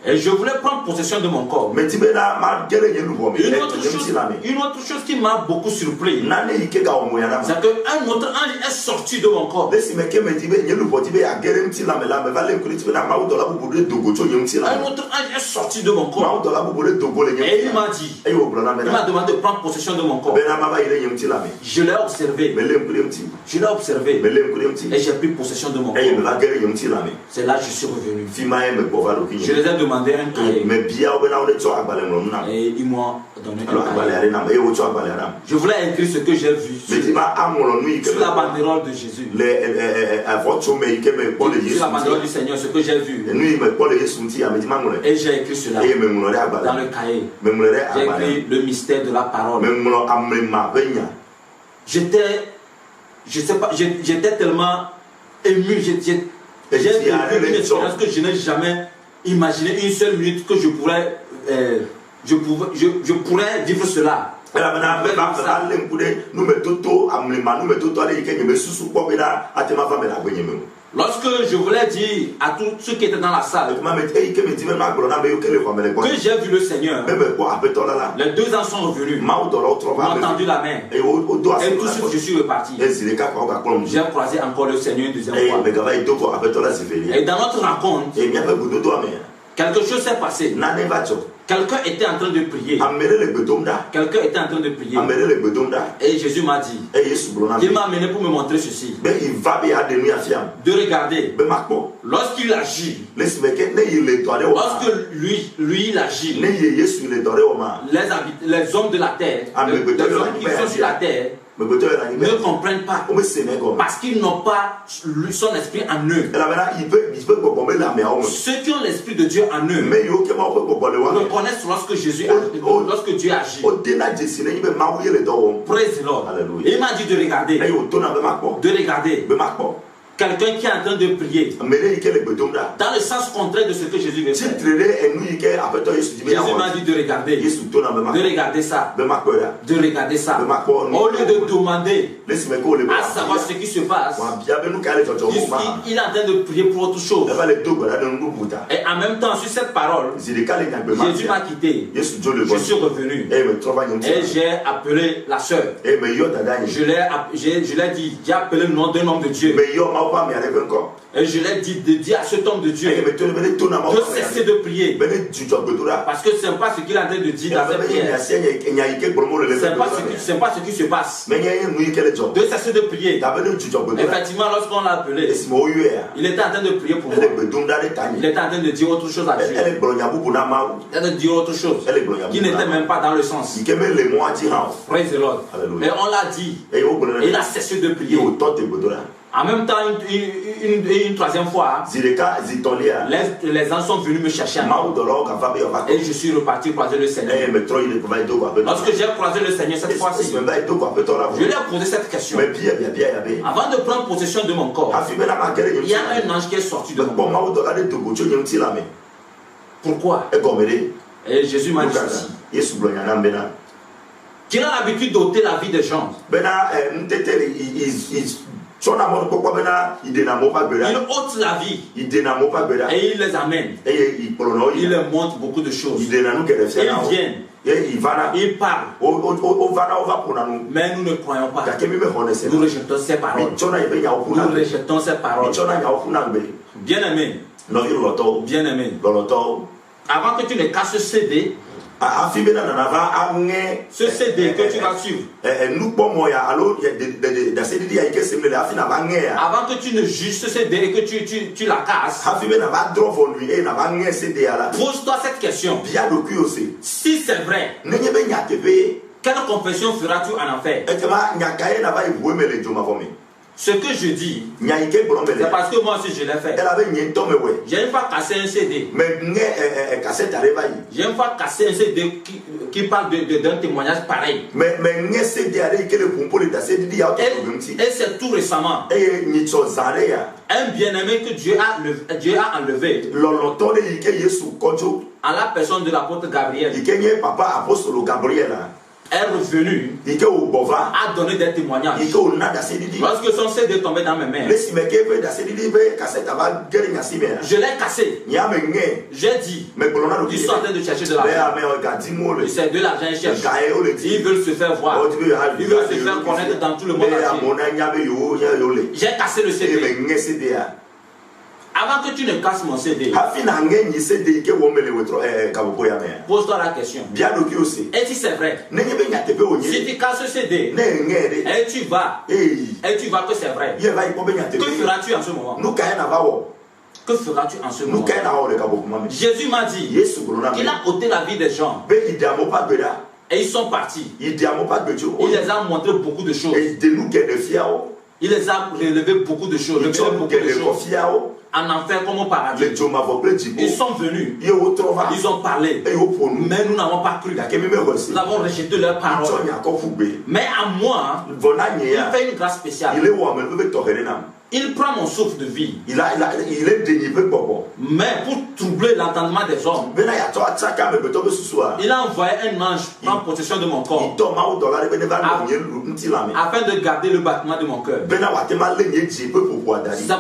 Et je voulais prendre possession de mon corps. Une autre chose qui m'a beaucoup surpris, c'est qu'un autre ange est sorti de mon corps. Un autre ange est sorti de mon corps. Et il m'a dit, il m'a demandé de prendre possession de mon corps. Je l'ai observé. Je l'ai observé. Et j'ai pris possession de mon corps. C'est là que je suis revenu. Je les ai demandé un cahier. Et ils m'ont donné un cahier. Je voulais écrire ce que j'ai vu sur la banderole de Jésus. Sur la banderole du Seigneur, ce que j'ai vu. Et j'ai écrit cela dans le cahier. J'ai écrit le mystère de la parole. J'étais tellement ému. J'ai vécu une expérience que je n'ai jamais imaginé une seule minute que je pourrais vivre cela. Lorsque je voulais dire à tous ceux qui étaient dans la salle que j'ai vu le Seigneur, les 2 ans sont revenus, m'ont tendu la main, et tout de suite je suis reparti. J'ai croisé encore le Seigneur une deuxième fois. Et dans notre rencontre, quelque chose s'est passé. Quelqu'un était en train de prier. Quelqu'un était en train de prier. Et Jésus m'a dit, il m'a amené pour me montrer ceci. De regarder. Lorsqu'il agit, lorsque lui il agit, les hommes de la terre, les hommes qui sont sur la terre, ne comprennent pas parce qu'ils n'ont pas son esprit en eux. Ceux qui ont l'esprit de Dieu en eux reconnaissent lorsque Dieu agit. Praise the Lord. Et il m'a dit de regarder. De regarder. Quelqu'un qui est en train de prier dans le sens contraire de ce que Jésus veut faire. Jésus m'a dit de regarder. De regarder ça. De regarder ça. Au lieu de demander à savoir ce qui se passe, il est en train de prier pour autre chose. Et en même temps, sur cette parole, Jésus m'a quitté. Je suis revenu. Et j'ai appelé la soeur. Je l'ai dit, j'ai appelé le nom d'un homme de Dieu. Et je l'ai dit de dire à cet homme de Dieu de cesser de prier. Parce que ce n'est pas ce qu'il est en train de dire dans cette prière. Ce n'est pas ce qui se passe. De cesser de prier. Effectivement, lorsqu'on l'a appelé, il était en train de prier pour moi. Il était en train de dire autre chose à Dieu. Il était en train de dire autre chose qui n'était même pas dans le sens. Praise the Lord. Mais on l'a dit. Et il a cessé de prier. En même temps, une troisième fois, les gens sont venus me chercher. Et je suis reparti croiser le Seigneur. Lorsque j'ai croisé le Seigneur cette fois-ci, je lui ai posé cette question. Avant de prendre possession de mon corps, il y a un ange qui est sorti de mon corps. Pourquoi? Et Jésus m'a dit ceci. Qui a l'habitude d'ôter la vie des gens. Il ôte la vie et il les amène. Il leur montre beaucoup de choses. Ils viennent. Il parle. Mais nous ne croyons pas. Nous rejetons ces paroles. Nous rejetons ces paroles. Bien-aimé. Bien-aimé. Avant que tu ne casses ce CD, ce CD que tu vas suivre, avant que tu ne juges ce CD et que tu la casses, pose-toi cette question. Si c'est vrai, quelle confession feras-tu en enfer? Ce que je dis, c'est parce que moi aussi je l'ai fait. J'ai une fois cassé un CD. J'ai une fois cassé un CD qui parle d'un témoignage pareil. Et c'est tout récemment. Un bien-aimé que Dieu a enlevé à la personne de l'apôtre Gabriel est revenu, a donné des témoignages. Lorsque son CD tombait dans mes mains, je l'ai cassé. J'ai dit, ils sont en train de chercher de l'argent. C'est de l'argent qu'ils cherchent. Ils veulent se faire voir. Ils veulent se faire connaître dans tout le monde entier. J'ai cassé le CD. Avant que tu ne casses mon CD, pose-toi la question. Et si c'est vrai, si tu casses ce CD, et tu vas que c'est vrai, que feras-tu en ce moment? Que feras-tu en ce moment? Jésus m'a dit qu'il a ôté la vie des gens. Et ils sont partis. Il les a montré beaucoup de choses. Il les a relevé beaucoup de choses. En enfer comme au paradis. Ils sont venus. Ils ont parlé. Mais nous n'avons pas cru. Nous avons rejeté leurs paroles. Mais à moi, il fait une grâce spéciale. Il prend mon souffle de vie. Mais pour troubler l'entendement des hommes, il a envoyé un ange prendre possession de mon corps afin de garder le battement de mon cœur. C'est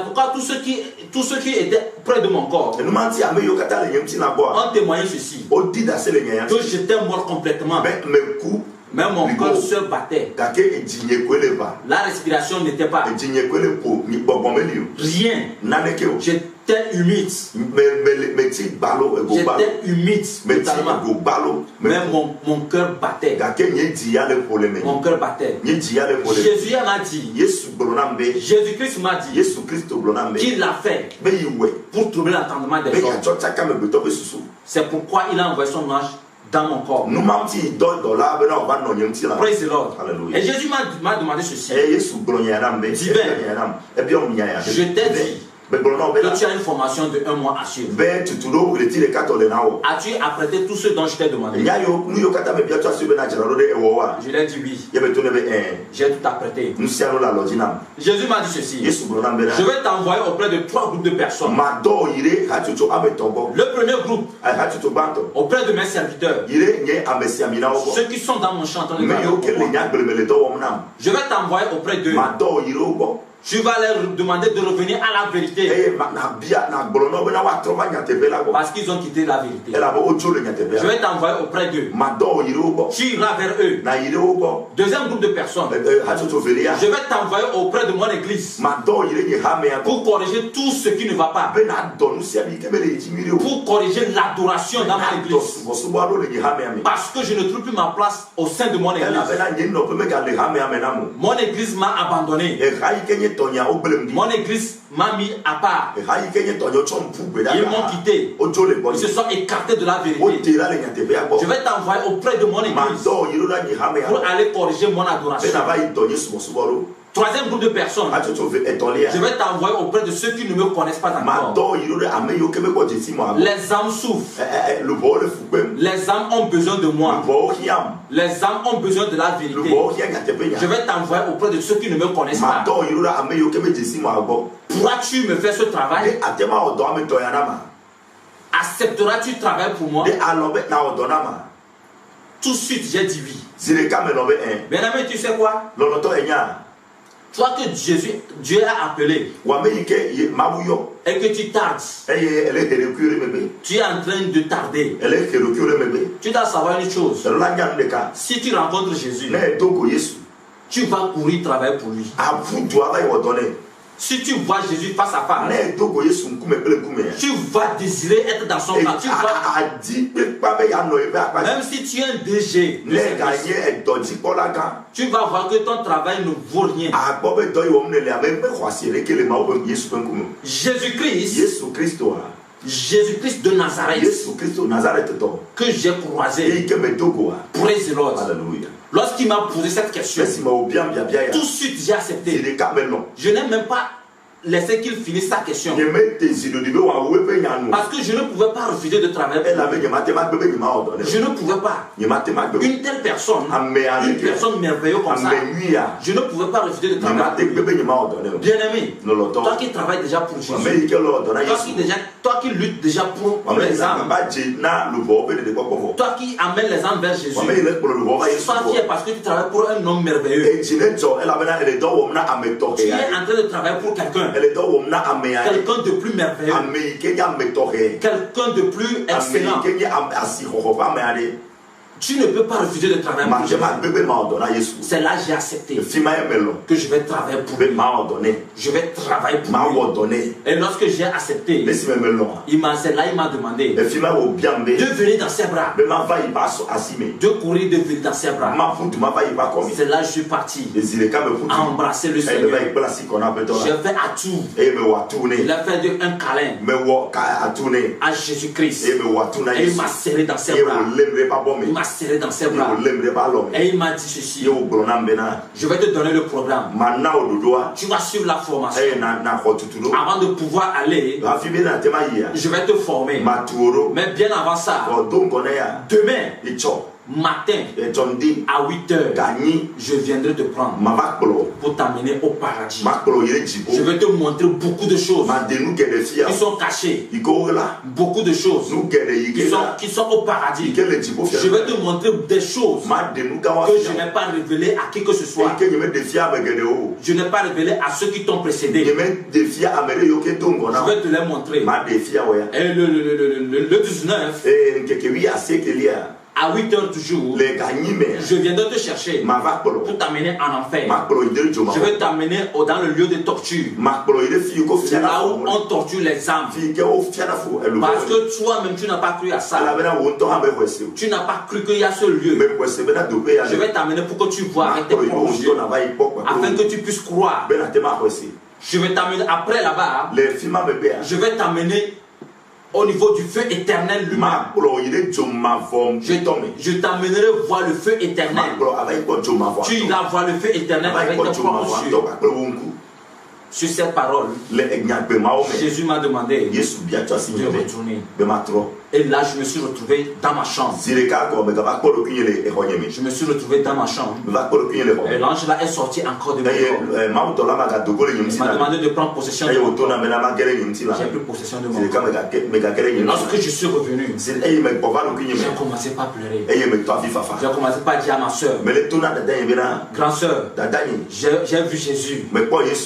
pourquoi tous ceux qui étaient près de mon corps ont témoigné ceci, que j'étais mort complètement. Mais mon cœur se battait. La respiration n'était pas. Rien. J'étais humide. J'étais humide totalement. Mais mon cœur battait. Mon cœur battait. Jésus m'a dit. Jésus-Christ m'a dit qu'il l'a fait pour troubler l'entendement des hommes. C'est pourquoi il a envoyé son ange dans mon corps. Praise the Lord. Et Jésus m'a demandé ceci. Divin, je t'ai dit que tu as une formation de 1 mois à suivre. As-tu apprêté tout ce dont je t'ai demandé? Je lui ai dit oui. J'ai tout apprêté. Jésus m'a dit ceci. Je vais t'envoyer auprès de 3 groupes de personnes. Le premier groupe, auprès de mes serviteurs, ceux qui sont dans mon champ. Je vais t'envoyer auprès d'eux. Tu vas leur demander de revenir à la vérité. Parce qu'ils ont quitté la vérité. Je vais t'envoyer auprès d'eux. Tu iras vers eux. Deuxième groupe de personnes. Je vais t'envoyer auprès de mon église. Pour corriger tout ce qui ne va pas. Pour corriger l'adoration dans mon église. Parce que je ne trouve plus ma place au sein de mon église. Mon église m'a abandonné. Mon église m'a mis à part. Ils m'ont quitté. Ils se sont écartés de la vérité. Je vais t'envoyer auprès de mon église pour aller corriger mon adoration. Troisième groupe de personnes, je vais t'envoyer auprès de ceux qui ne me connaissent pas encore. Les âmes souffrent. Les âmes ont besoin de moi. Les âmes ont besoin de la vérité. Je vais t'envoyer auprès de ceux qui ne me connaissent pas. Pourras-tu me faire ce travail? Accepteras-tu le travail pour moi? Tout de suite, j'ai dit oui. Bien-aimé, tu sais quoi? Toi que Dieu a appelé et que tu tardes, tu es en train de tarder. Tu dois savoir une chose. Si tu rencontres Jésus, tu vas courir travailler pour lui. Si tu vois Jésus face à face, tu vas désirer être dans son camp. Même si tu es un DG, tu vas voir que ton travail ne vaut rien. Jésus-Christ de Nazareth, que j'ai croisé, praise the Lord. Lorsqu'il m'a posé cette question, tout de suite j'ai accepté. Je n'ai même pas laissé qu'il finisse sa question. Parce que je ne pouvais pas refuser de travailler. Je ne pouvais pas. Une telle personne, une personne merveilleuse comme ça, je ne pouvais pas refuser de travailler. Bien-aimé, toi qui travailles déjà pour Jésus, toi qui luttes déjà pour les âmes, toi qui amènes les âmes vers Jésus, sois fier parce que tu travailles pour un homme merveilleux. Tu es en train de travailler pour quelqu'un. Quelqu'un de plus merveilleux. Quelqu'un de plus excellent. Tu ne peux pas refuser de travailler pour Jésus. C'est là que j'ai accepté que je vais travailler pour lui. Je vais travailler pour lui. Et lorsque j'ai accepté, c'est là il m'a demandé de venir dans ses bras. De courir, de venir dans ses bras. C'est là que je suis parti à embrasser le Seigneur. J'ai fait à tout. Il a fait un câlin à Jésus-Christ. Et il m'a serré dans ses bras. Il m'a serré dans ses bras. Et il m'a dit ceci: je vais te donner le programme. Tu vas suivre la formation. Avant de pouvoir aller, je vais te former. Mais bien avant ça, demain matin à 8h, je viendrai te prendre pour t'amener au paradis. Je vais te montrer beaucoup de choses qui sont cachées. Beaucoup de choses qui sont au paradis. Je vais te montrer des choses que je n'ai pas révélées à qui que ce soit. Je n'ai pas révélé à ceux qui t'ont précédé. Je vais te les montrer. Et le 19, à 8h toujours, je viendrai te chercher pour t'amener en enfer. Je vais t'amener dans le lieu de torture. Là où on torture les âmes. Parce que toi-même tu n'as pas cru à ça. Tu n'as pas cru qu'il y a ce lieu. Je vais t'amener pour que tu vois avec tes propres yeux, afin que tu puisses croire. Je vais t'amener après là-bas. Je vais t'amener au niveau du feu éternel lui-même. Je t'amènerai voir le feu éternel. Tu iras voir le feu éternel avec tes propres yeux. Sur cette parole, Jésus m'a demandé de retourner. Et là, je me suis retrouvé dans ma chambre. Je me suis retrouvé dans ma chambre. Et l'ange là est sorti encore de mon corps. Il m'a demandé de prendre possession de mon corps. J'ai pris possession de mon corps. Et lorsque je suis revenu, j'ai commencé par pleurer. J'ai commencé par dire à ma soeur: grand soeur, j'ai vu Jésus.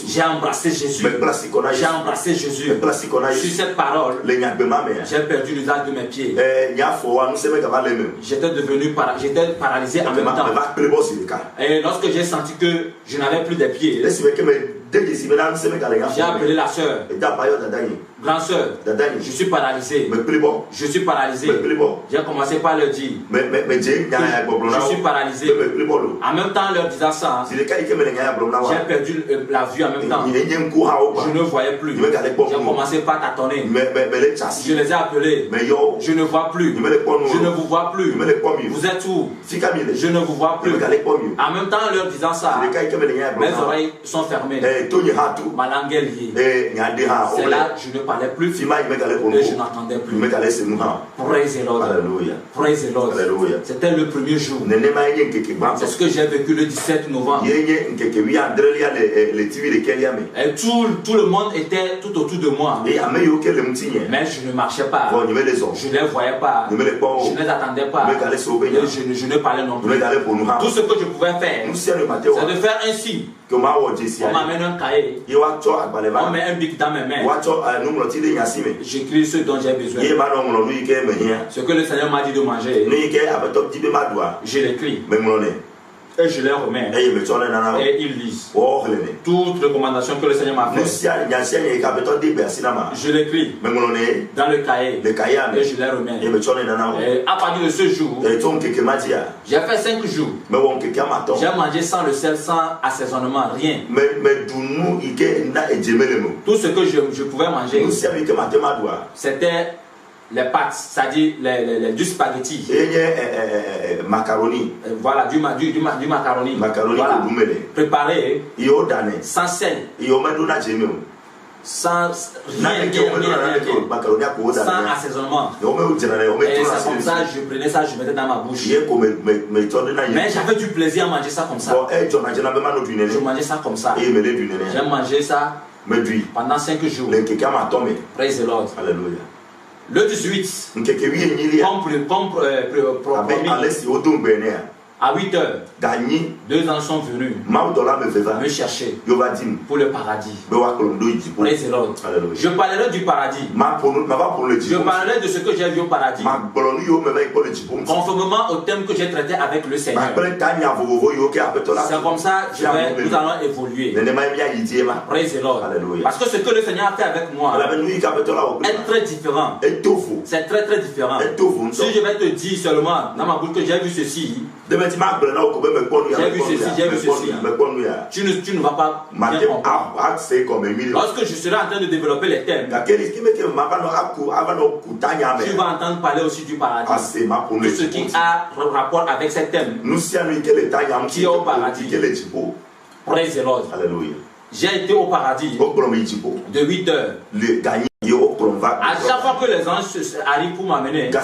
J'ai embrassé Jésus. J'ai embrassé Jésus. Sur cette parole, j'ai perdu l'usage de mes pieds. J'étais paralysé en même temps. Et lorsque j'ai senti que je n'avais plus de pieds, j'ai appelé la soeur: grand soeur, je suis paralysé. Je suis paralysé. J'ai commencé par leur dire je suis paralysé. En même temps, leur disant ça, j'ai perdu la vue en même temps. Je ne voyais plus. J'ai commencé par tâtonner. Je les ai appelés: je ne vois plus. Je ne vous vois plus. Vous êtes où? Je ne vous vois plus. En même temps, leur disant ça, mes oreilles sont fermées. Ma langue est liée. C'est là que je ne parlait plus et je n'entendais plus. Praise the Lord. Praise the Lord. C'était le premier jour. C'est ce que j'ai vécu le 17 novembre. Et tout le monde était tout autour de moi. Mais je ne marchais pas. Je ne les voyais pas. Je ne les attendais pas. Je ne parlais non plus. Tout ce que je pouvais faire, c'est de faire un signe. On m'amène un cahier. On met un bic dans mes mains. J'écris ce dont j'ai besoin. Ce que le Seigneur m'a dit de manger, je l'écris. Et je les remets. Et ils lisent. Toutes les recommandations que le Seigneur m'a faites. Je l'écris dans le cahier. Et je les remets. Et à partir de ce jour, j'ai fait 5 jours. J'ai mangé sans le sel, sans assaisonnement, rien. Tout ce que je pouvais manger, c'était les pâtes, c'est-à-dire du spaghetti. Macaroni. Voilà, du macaroni. Voilà. Préparé sans sel. Sans rien, sans assaisonnement. Et c'est comme ça, je prenais ça, je mettais dans ma bouche. Mais j'avais du plaisir à manger ça comme ça. Je mangeais ça comme ça. J'ai mangé ça pendant 5 jours. Praise the Lord. Alléluia. Le 18, à 8 heures, 2 ans sont venus me chercher pour le paradis. Praise the Lord. Je parlerai du paradis. Je parlerai de ce que j'ai vu au paradis. Conformément au thème que j'ai traité avec le Seigneur. C'est comme ça que nous allons évoluer. Praise the Lord. Parce que ce que le Seigneur a fait avec moi est très différent. C'est très très différent. Si je vais te dire seulement dans ma bouche que j'ai vu ceci, j'ai vu ceci, j'ai vu ceci, tu ne vas pas bien comprendre. Lorsque je serai en train de développer les thèmes, tu vas entendre parler aussi du paradis, de ce qui a rapport avec ces thèmes qui est au paradis. Praise the Lord. J'ai été au paradis de 8 heures. À chaque fois que les anges arrivent pour m'amener, je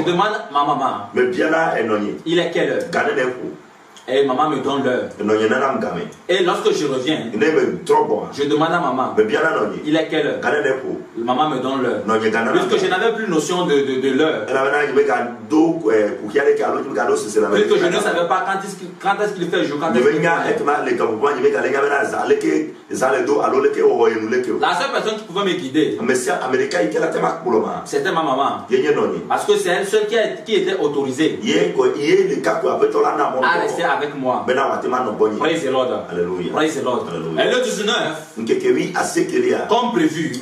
demande à ma maman, il est quelle heure? Et maman me donne l'heure. Et lorsque je reviens, je demande à maman, il est quelle heure? Maman me donne l'heure. Puisque je n'avais plus notion de l'heure. Puisque je ne savais pas quand est-ce qu'il fait jour, quand est-ce qu'il fait. La seule personne qui pouvait me guider, c'était ma maman. Parce que c'est elle seule qui était autorisée à rester avec moi. Praise the Lord. Alléluia. Praise the Lord. Et le 19, comme prévu,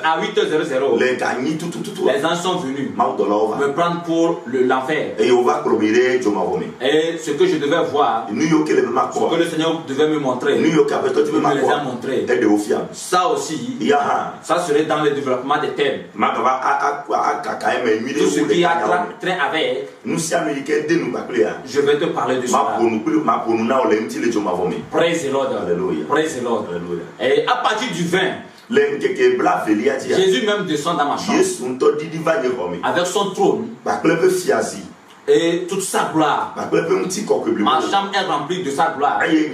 à 8h00, les anges sont venus me prendre pour l'enfer. Et ce que je devais voir, ce que le Seigneur devait me montrer, il me les a montrés. Ça aussi, ça serait dans le développement des thèmes. Tout ce qui a trait avec, je vais te parler de cela. Praise the Lord. Praise the Lord. Et à partir du 20, Jésus même descend dans ma chambre avec son trône et toute sa gloire. Ma chambre est remplie de sa gloire. Et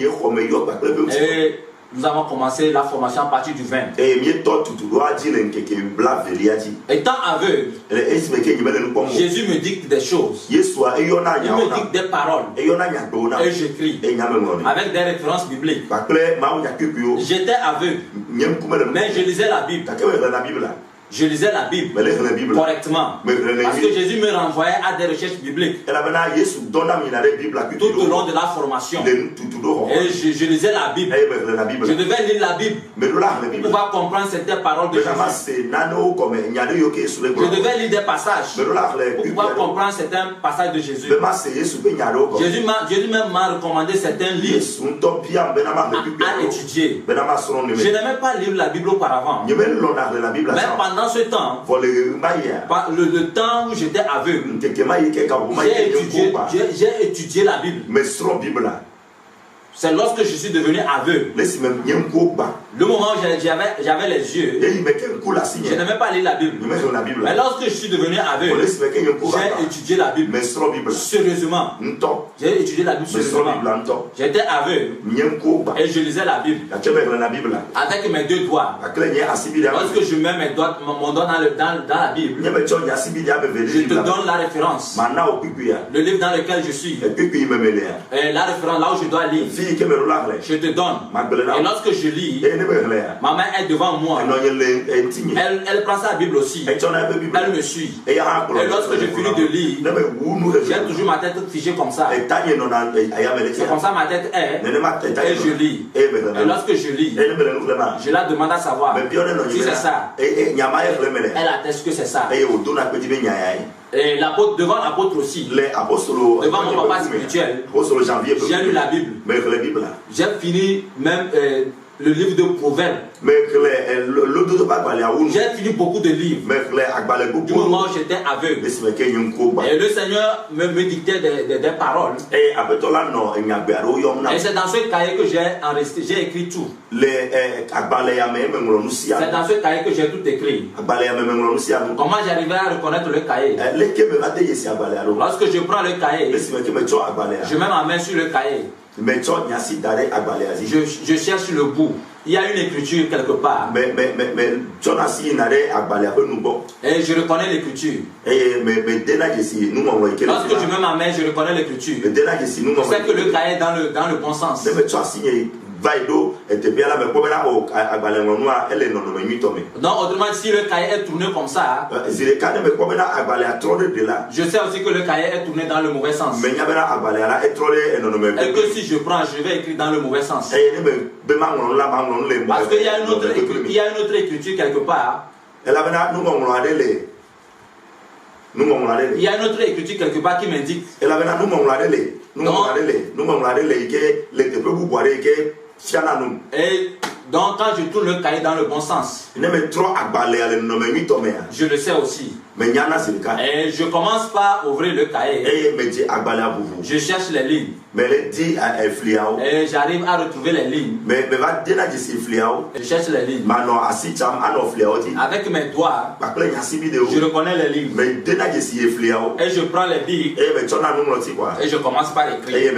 nous avons commencé la formation à partir du 20. Étant aveugle, Jésus me dicte des choses. Il me dicte des paroles. Et j'écris avec des références bibliques. J'étais aveugle, mais je lisais la Bible. Je lisais la Bible correctement. Parce que Jésus me renvoyait à des recherches bibliques tout au long de la formation. Et je lisais la Bible. Je devais lire la Bible pour pouvoir comprendre certaines paroles de Jésus. Je devais lire des passages pour pouvoir comprendre certains passages de Jésus. Jésus même m'a recommandé certains livres à étudier. Je n'aimais pas lire la Bible auparavant. Mais pendant ce temps, le temps où j'étais aveugle, j'ai étudié la Bible. C'est lorsque je suis devenu aveugle Le moment où j'avais les yeux, je n'aimais pas lire la Bible. Mais lorsque je suis devenu aveugle, j'ai étudié la Bible sérieusement. J'ai étudié la Bible sérieusement. J'étais aveugle et je lisais la Bible avec mes deux doigts. Lorsque je mets mon doigt dans la Bible, je te donne la référence, le livre dans lequel je suis, et la référence là où je dois lire. Je te donne. Et lorsque je lis, ma main est devant moi. Elle prend sa Bible aussi. Elle me suit. Et lorsque je finis de lire, j'ai toujours ma tête figée comme ça. C'est comme ça ma tête est. Et je lis. Et lorsque je lis, je la demande à savoir si c'est ça. Elle atteste que c'est ça. Et l'apôtre, devant l'apôtre aussi, devant mon papa spirituel, j'ai lu la Bible. J'ai fini même le livre de Proverbes. J'ai fini beaucoup de livres. Du moment où j'étais aveugle. Et le Seigneur me dictait des paroles. Et c'est dans ce cahier que j'ai écrit tout. C'est dans ce cahier que j'ai tout écrit. Comment j'arrivais à reconnaître le cahier? Lorsque je prends le cahier, je mets ma main sur le cahier. Je cherche le bout. Il y a une écriture quelque part. Et je reconnais l'écriture. Lorsque je mets ma main, je reconnais l'écriture. Je sais que le cahier est dans le bon sens. Non, autrement, si le cahier est tourné comme ça, je sais aussi que le cahier est tourné dans le mauvais sens. Et que si je prends, je vais écrire dans le mauvais sens. Parce qu'il y a une autre écriture quelque part. Il y a une autre écriture quelque part qui m'indique. Et donc quand je tourne le cahier dans le bon sens, je le sais aussi. Et je commence par ouvrir le cahier. Je cherche les lignes. Et j'arrive à retrouver les lignes. Je cherche les lignes. Avec mes doigts, je reconnais les lignes. Et je prends les billes. Et je commence par écrire.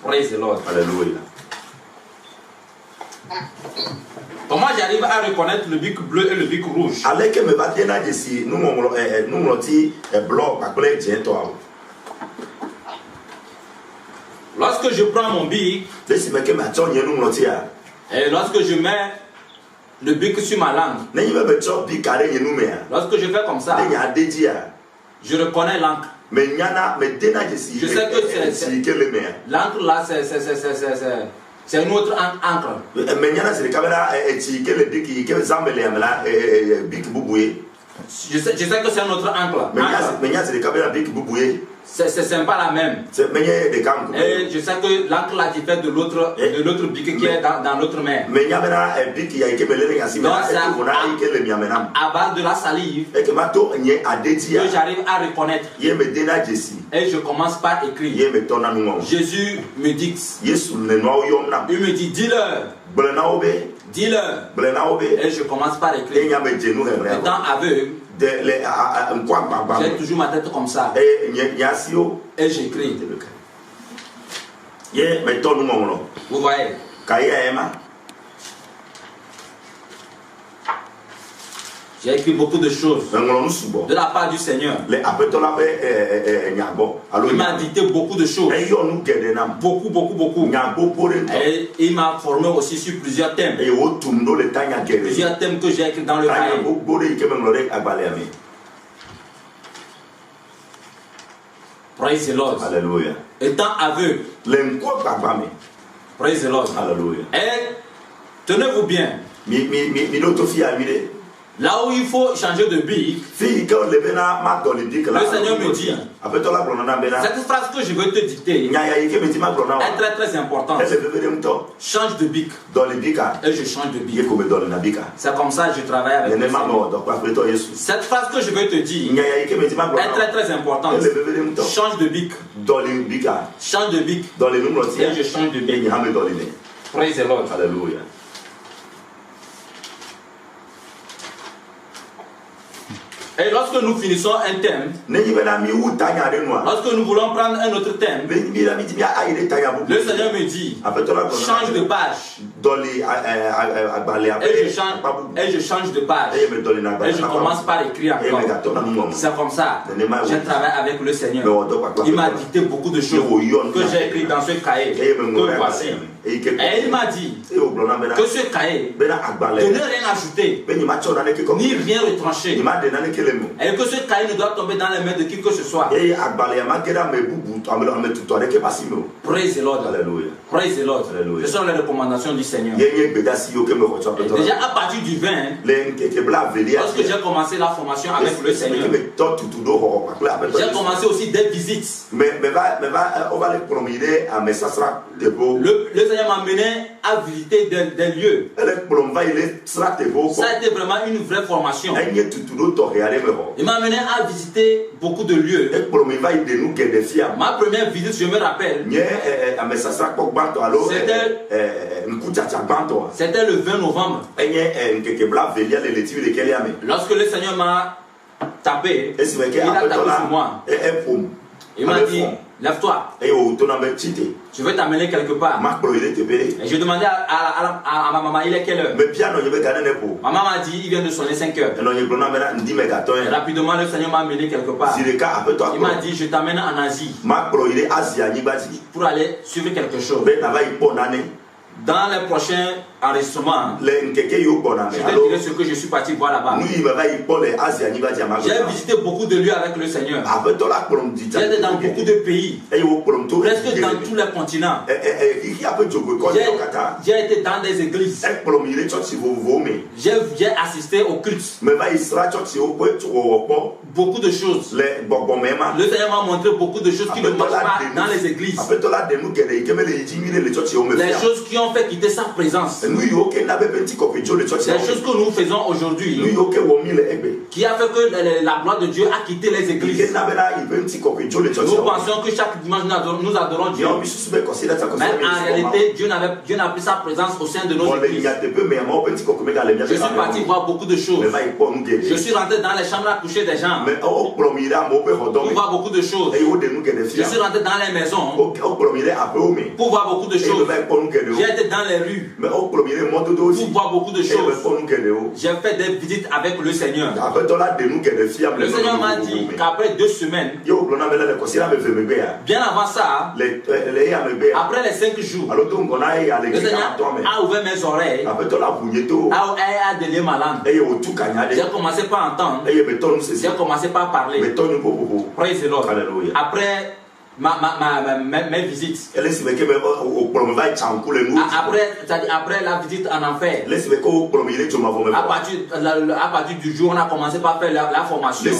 Praise the Lord. Alléluia. Comment j'arrive à reconnaître le bic bleu et le bic rouge? Lorsque je prends mon bic et lorsque je mets le bic sur ma langue, lorsque je fais comme ça, je reconnais l'encre. Je sais que l'encre là, c'est une autre encre. Je sais que c'est un autre encre. C'est pas la même. Et je sais que l'encre là diffère de l'autre bic qui est dans l'autre main. Donc c'est à base de la salive que j'arrive à reconnaître. Et je commence par écrire. Jésus me dit, il me dit, dis-leur. Dis-leur. Et je commence par écrire. Étant aveugle, j'ai toujours ma tête comme ça. Et j'écris. Vous voyez? J'ai écrit beaucoup de choses de la part du Seigneur. Il m'a dicté beaucoup de choses. Beaucoup. Et il m'a formé aussi sur plusieurs thèmes. Plusieurs thèmes que j'ai écrits dans le cahier. Praise the Lord. Alléluia. Étant aveugle. Praise the Lord. Alléluia. Et tenez-vous bien. Là où il faut changer de bic, le Seigneur me dit, cette phrase que je veux te dicter est très importante. Change de bic. Et je change de bic. C'est comme ça que je travaille avec le Seigneur. Cette phrase que je veux te dire est très importante. Change de bic. Change de bic. Et je change de bic. Praise the Lord. Alléluia. Et lorsque nous finissons un thème, lorsque nous voulons prendre un autre thème, le Seigneur me dit, change de page. Et je change de page. Et je commence par écrire encore. C'est comme ça. Je travaille avec le Seigneur. Il m'a dicté beaucoup de choses que j'ai écrit dans ce cahier que voici. Et il m'a dit que ce cahier, de ne rien ajouter, ni rien retrancher. Et que ce cahier ne doit tomber dans les mains de qui que ce soit. Praise the Lord. Praise the Lord. Ce sont les recommandations du Seigneur. Et déjà à partir du 20, lorsque j'ai commencé la formation avec le Seigneur, j'ai commencé aussi des visites. Le Seigneur m'a mené à visiter des lieux. Ça a été vraiment une vraie formation. Il m'a mené à visiter beaucoup de lieux. Ma première visite, je me rappelle, c'était le 20 novembre. Lorsque le Seigneur m'a tapé, il a tapé sur moi. Il m'a dit, lève-toi. Je vais t'amener quelque part. Et je demandais à ma maman, il est quelle heure? Ma maman m'a dit, il vient de sonner 5 heures. Et rapidement, le Seigneur m'a amené quelque part. Il m'a dit, je t'amène en Asie pour aller suivre quelque chose. Dans les prochains enregistrements, je te dirai ce que je suis parti voir là-bas. J'ai visité beaucoup de lieux avec le Seigneur. J'ai été dans beaucoup de pays, presque dans tous les continents. J'ai été dans des églises. J'ai assisté aux cultes. Beaucoup de choses. Le Seigneur m'a montré beaucoup de choses qui ne marchent pas dans les églises. Les choses qui ont fait quitter sa présence. Les choses que nous faisons aujourd'hui, qui a fait que la gloire de Dieu a quitté les églises. Nous pensons que chaque dimanche nous adorons Dieu. Mais en réalité, Dieu n'a plus sa présence au sein de nos églises. Je suis parti voir beaucoup de choses. Je suis rentré dans les chambres à coucher des gens pour voir beaucoup de choses. Je suis rentré dans les maisons pour voir beaucoup de choses. J'ai été dans les rues pour voir beaucoup de choses. J'ai fait des visites avec le Seigneur. Le Seigneur m'a dit qu'après 2 semaines, bien avant ça, après les 5 jours, le Seigneur a ouvert mes oreilles, a délié ma langue. J'ai commencé par entendre, j'ai commencé par parler. Praise the Lord. Après mes visites, après la visite en enfer, à partir du jour où on a commencé par faire la formation,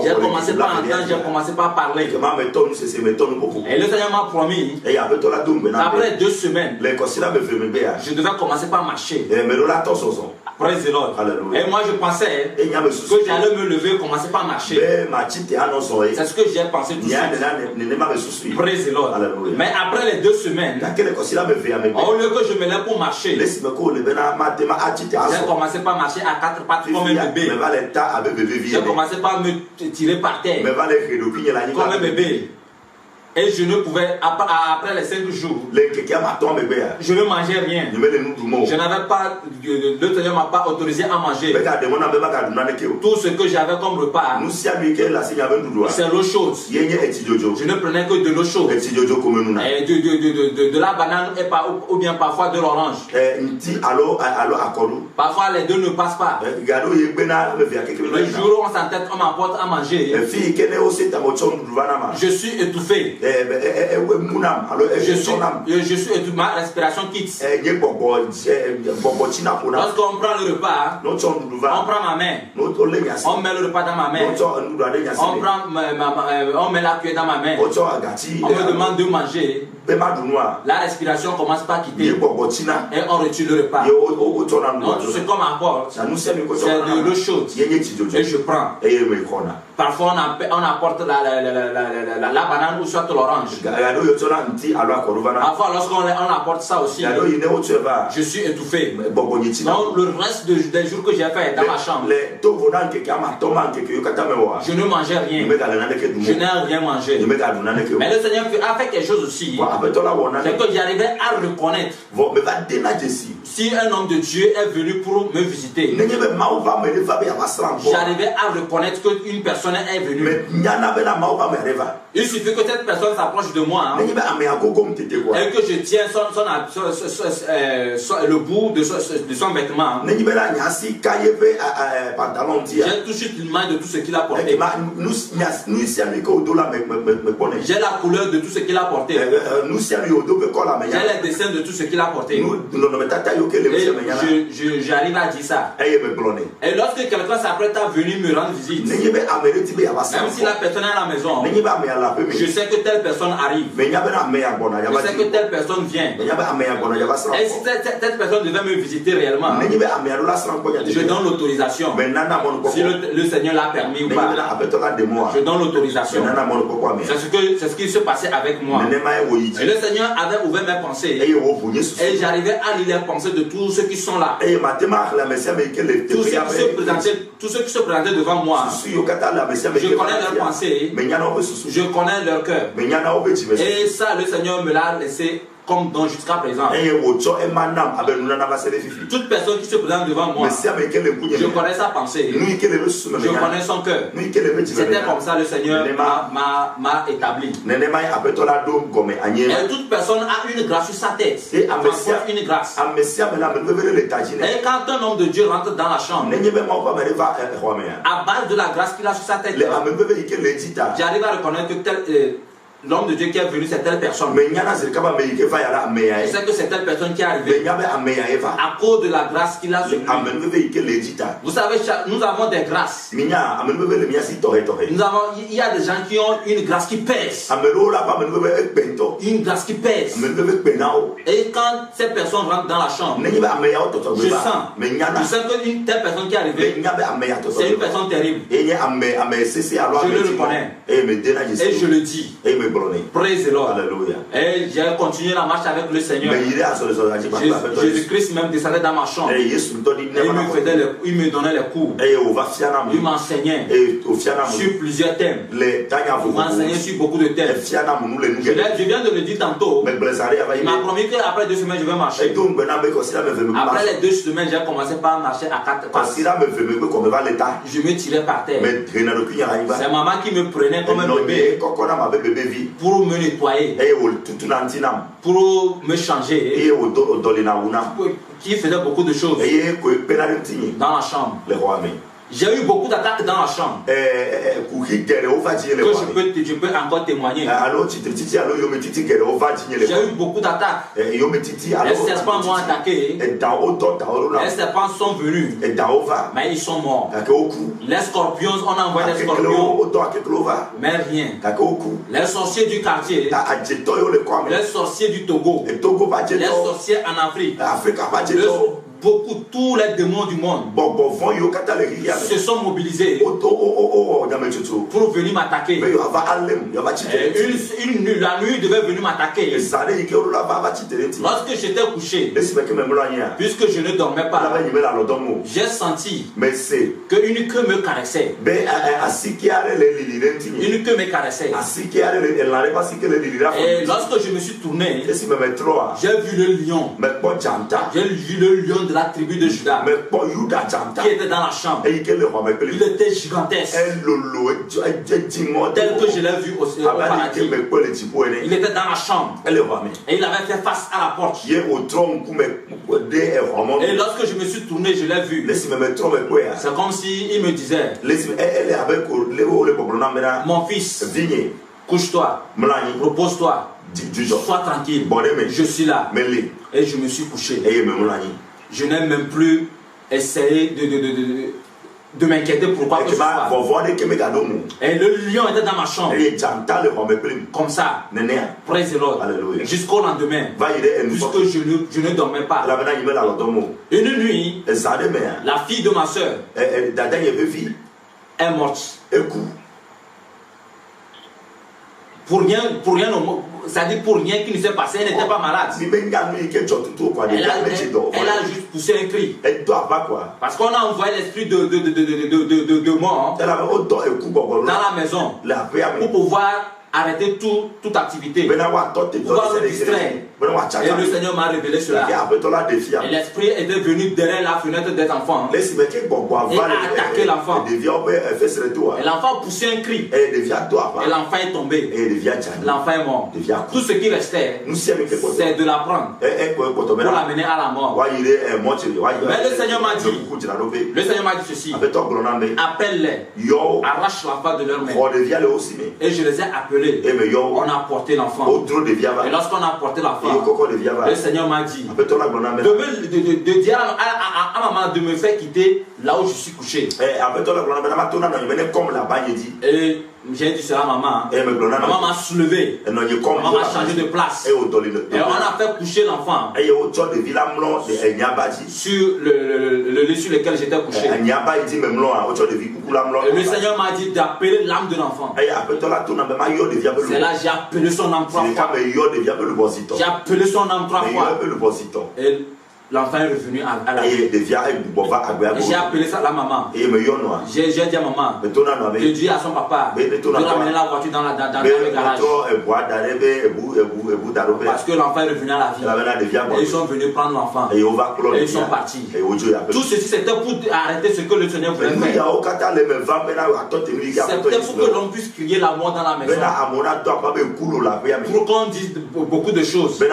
j'ai commencé par entendre, j'ai commencé par parler. Et le Seigneur m'a promis qu'après 2 semaines, je devais commencer par marcher. Praise the Lord. Et moi je pensais que j'allais me lever et commencer par marcher. C'est ce que j'ai pensé tout de suite. Praise the Lord. Mais après les 2 semaines, au lieu que je me lève pour marcher, j'ai commencé par marcher à 4 pattes comme un bébé. J'ai commencé par me tirer par terre comme un bébé. Et je ne pouvais, après les 5 jours, je ne mangeais rien. Je n'avais pas, le Seigneur ne m'a pas autorisé à manger. Tout ce que j'avais comme repas, c'est l'eau chaude. Je ne prenais que de l'eau chaude. Et de la banane ou bien parfois de l'orange. Parfois les deux ne passent pas. Le jour où on s'entête, on m'apporte à manger. Je suis étouffé. Je suis étouffé, ma respiration quitte. Lorsqu'on prend le repas, on prend ma main, on met le repas dans ma main, on met la cuillère dans ma main, on me demande de manger. La respiration commence par quitter et on retire le repas. Donc tout ce qu'on m'apporte, c'est de l'eau chaude et je prends. Parfois on apporte la banane ou soit l'orange. Avant, lorsqu'on apporte ça aussi, je suis étouffé. Donc, le reste des jours que j'ai fait dans ma chambre, je ne mangeais rien. Je n'ai rien mangé. Mais le Seigneur a fait quelque chose aussi. C'est que j'arrivais à reconnaître si un homme de Dieu est venu pour me visiter. J'arrivais à reconnaître qu'une personne est venue. Il suffit que cette personne s'approche de moi et que je tiens le bout de son vêtement. J'ai touché l'image de tout ce qu'il a porté. J'ai la couleur de tout ce qu'il a porté. J'ai les dessins de tout ce qu'il a porté. J'arrive à dire ça. Et lorsque quelqu'un s'apprête à venir me rendre visite, même si la personne est à la maison, je sais que telle personne arrive. Je sais que telle personne vient. Et si cette personne devait me visiter réellement, je donne l'autorisation. Si le Seigneur l'a permis ou pas, je donne l'autorisation. C'est ce qui se passait avec moi. Et le Seigneur avait ouvert mes pensées. Et j'arrivais à lire les pensées de tous ceux qui sont là. Tous ceux qui se présentaient devant moi. Je connais leurs pensées. Je connais leur cœur. Et ça, le Seigneur me l'a laissé comme don jusqu'à présent. Toute personne qui se présente devant moi, je connais sa pensée. Je connais son cœur. C'était comme ça le Seigneur m'a établi. Et toute personne a une grâce sur sa tête. Une grâce. Et quand un homme de Dieu rentre dans la chambre, à base de la grâce qu'il a sur sa tête, j'arrive à reconnaître que l'homme de Dieu qui est venu, c'est telle personne. Je sais que c'est telle personne qui est arrivée à cause de la grâce qu'il a sur lui. Vous savez, nous avons des grâces. Il y a des gens qui ont une grâce qui pèse. Une grâce qui pèse. Et quand cette personne rentre dans la chambre, je sens qu'une telle personne qui est arrivée, c'est une personne terrible. Je le reconnais. Et je le dis. Praise the Lord. Alléluia. Et j'ai continué la marche avec le Seigneur. Jésus-Christ même descendait dans ma chambre. Et il me donnait les cours. Il m'enseignait sur plusieurs thèmes. Il m'enseignait sur beaucoup de thèmes. Je viens de le dire tantôt. Il m'a promis qu'après 2 semaines je vais marcher. Après les 2 semaines, j'ai commencé par marcher à 4 pas. Je me tirais par terre. C'est maman qui me prenait comme un bébé pour me nettoyer, pour me changer, qui faisait beaucoup de choses dans la chambre. J'ai eu beaucoup d'attaques dans la chambre que je peux encore témoigner. J'ai eu beaucoup d'attaques. Les serpents m'ont attaqué. Les serpents sont venus, mais ils sont morts. Les scorpions, on a envoyé des scorpions, mais rien. Les sorciers du quartier, les sorciers du Togo, les sorciers en Afrique, tous les démons du monde se sont mobilisés pour venir m'attaquer. La nuit devait venir m'attaquer. Lorsque j'étais couché, puisque je ne dormais pas, j'ai senti qu'une queue me caressait. Une queue me caressait. Et lorsque je me suis tourné, j'ai vu le lion. J'ai vu le lion de la tribu de Juda qui était dans la chambre. Il était gigantesque, tel que je l'ai vu au paradis. Il était dans la chambre et il avait fait face à la porte. Et lorsque je me suis tourné, je l'ai vu. C'est comme s'il me disait: mon fils, couche-toi, repose-toi, sois tranquille, je suis là. Et je me suis couché. Je n'ai même plus essayé de m'inquiéter pour quoi que ce soit. Et le lion était dans ma chambre, comme ça, praise the Lord, jusqu'au lendemain, puisque je ne dormais pas. Une nuit, la fille de ma soeur est morte. pour rien, ça dit pour rien qui ne s'est passé, elle n'était pas malade. Elle a juste poussé un cri. Parce qu'on a envoyé l'esprit de mort dans la maison pour pouvoir arrêter toute activité, pouvoir nous distraire. Et le Seigneur m'a révélé cela. Et l'esprit était venu derrière la fenêtre des enfants et a attaqué l'enfant. Et l'enfant a poussé un cri. Et l'enfant est tombé. L'enfant est mort. Tout ce qui restait, c'est de l'apprendre pour l'amener à la mort. Mais le Seigneur m'a dit ceci: appelle-les, arrache l'enfant de leur main. Et je les ai appelés. On a porté l'enfant. Et lorsqu'on a porté l'enfant, le Seigneur m'a dit de dire à maman de me faire quitter là où je suis couché. Et j'ai dit cela à maman. Maman m'a soulevé. Maman m'a changé de place. Et on a fait coucher l'enfant sur le lit sur lequel j'étais couché. Et le Seigneur m'a dit d'appeler l'âme de l'enfant. C'est là j'ai appelé son âme 3 fois. J'ai appelé son âme 3 fois. Et l'enfant est revenu à la vie. J'ai appelé ça la maman. J'ai dit à maman de dire à son papa de ramener la voiture dans le garage. Parce que l'enfant est revenu à la vie. Et ils sont venus prendre l'enfant. Et ils sont partis. Tout ceci c'était pour arrêter ce que le Seigneur voulait faire. C'était pour que l'on puisse crier la mort dans la maison. Pour qu'on dise beaucoup de choses. Mais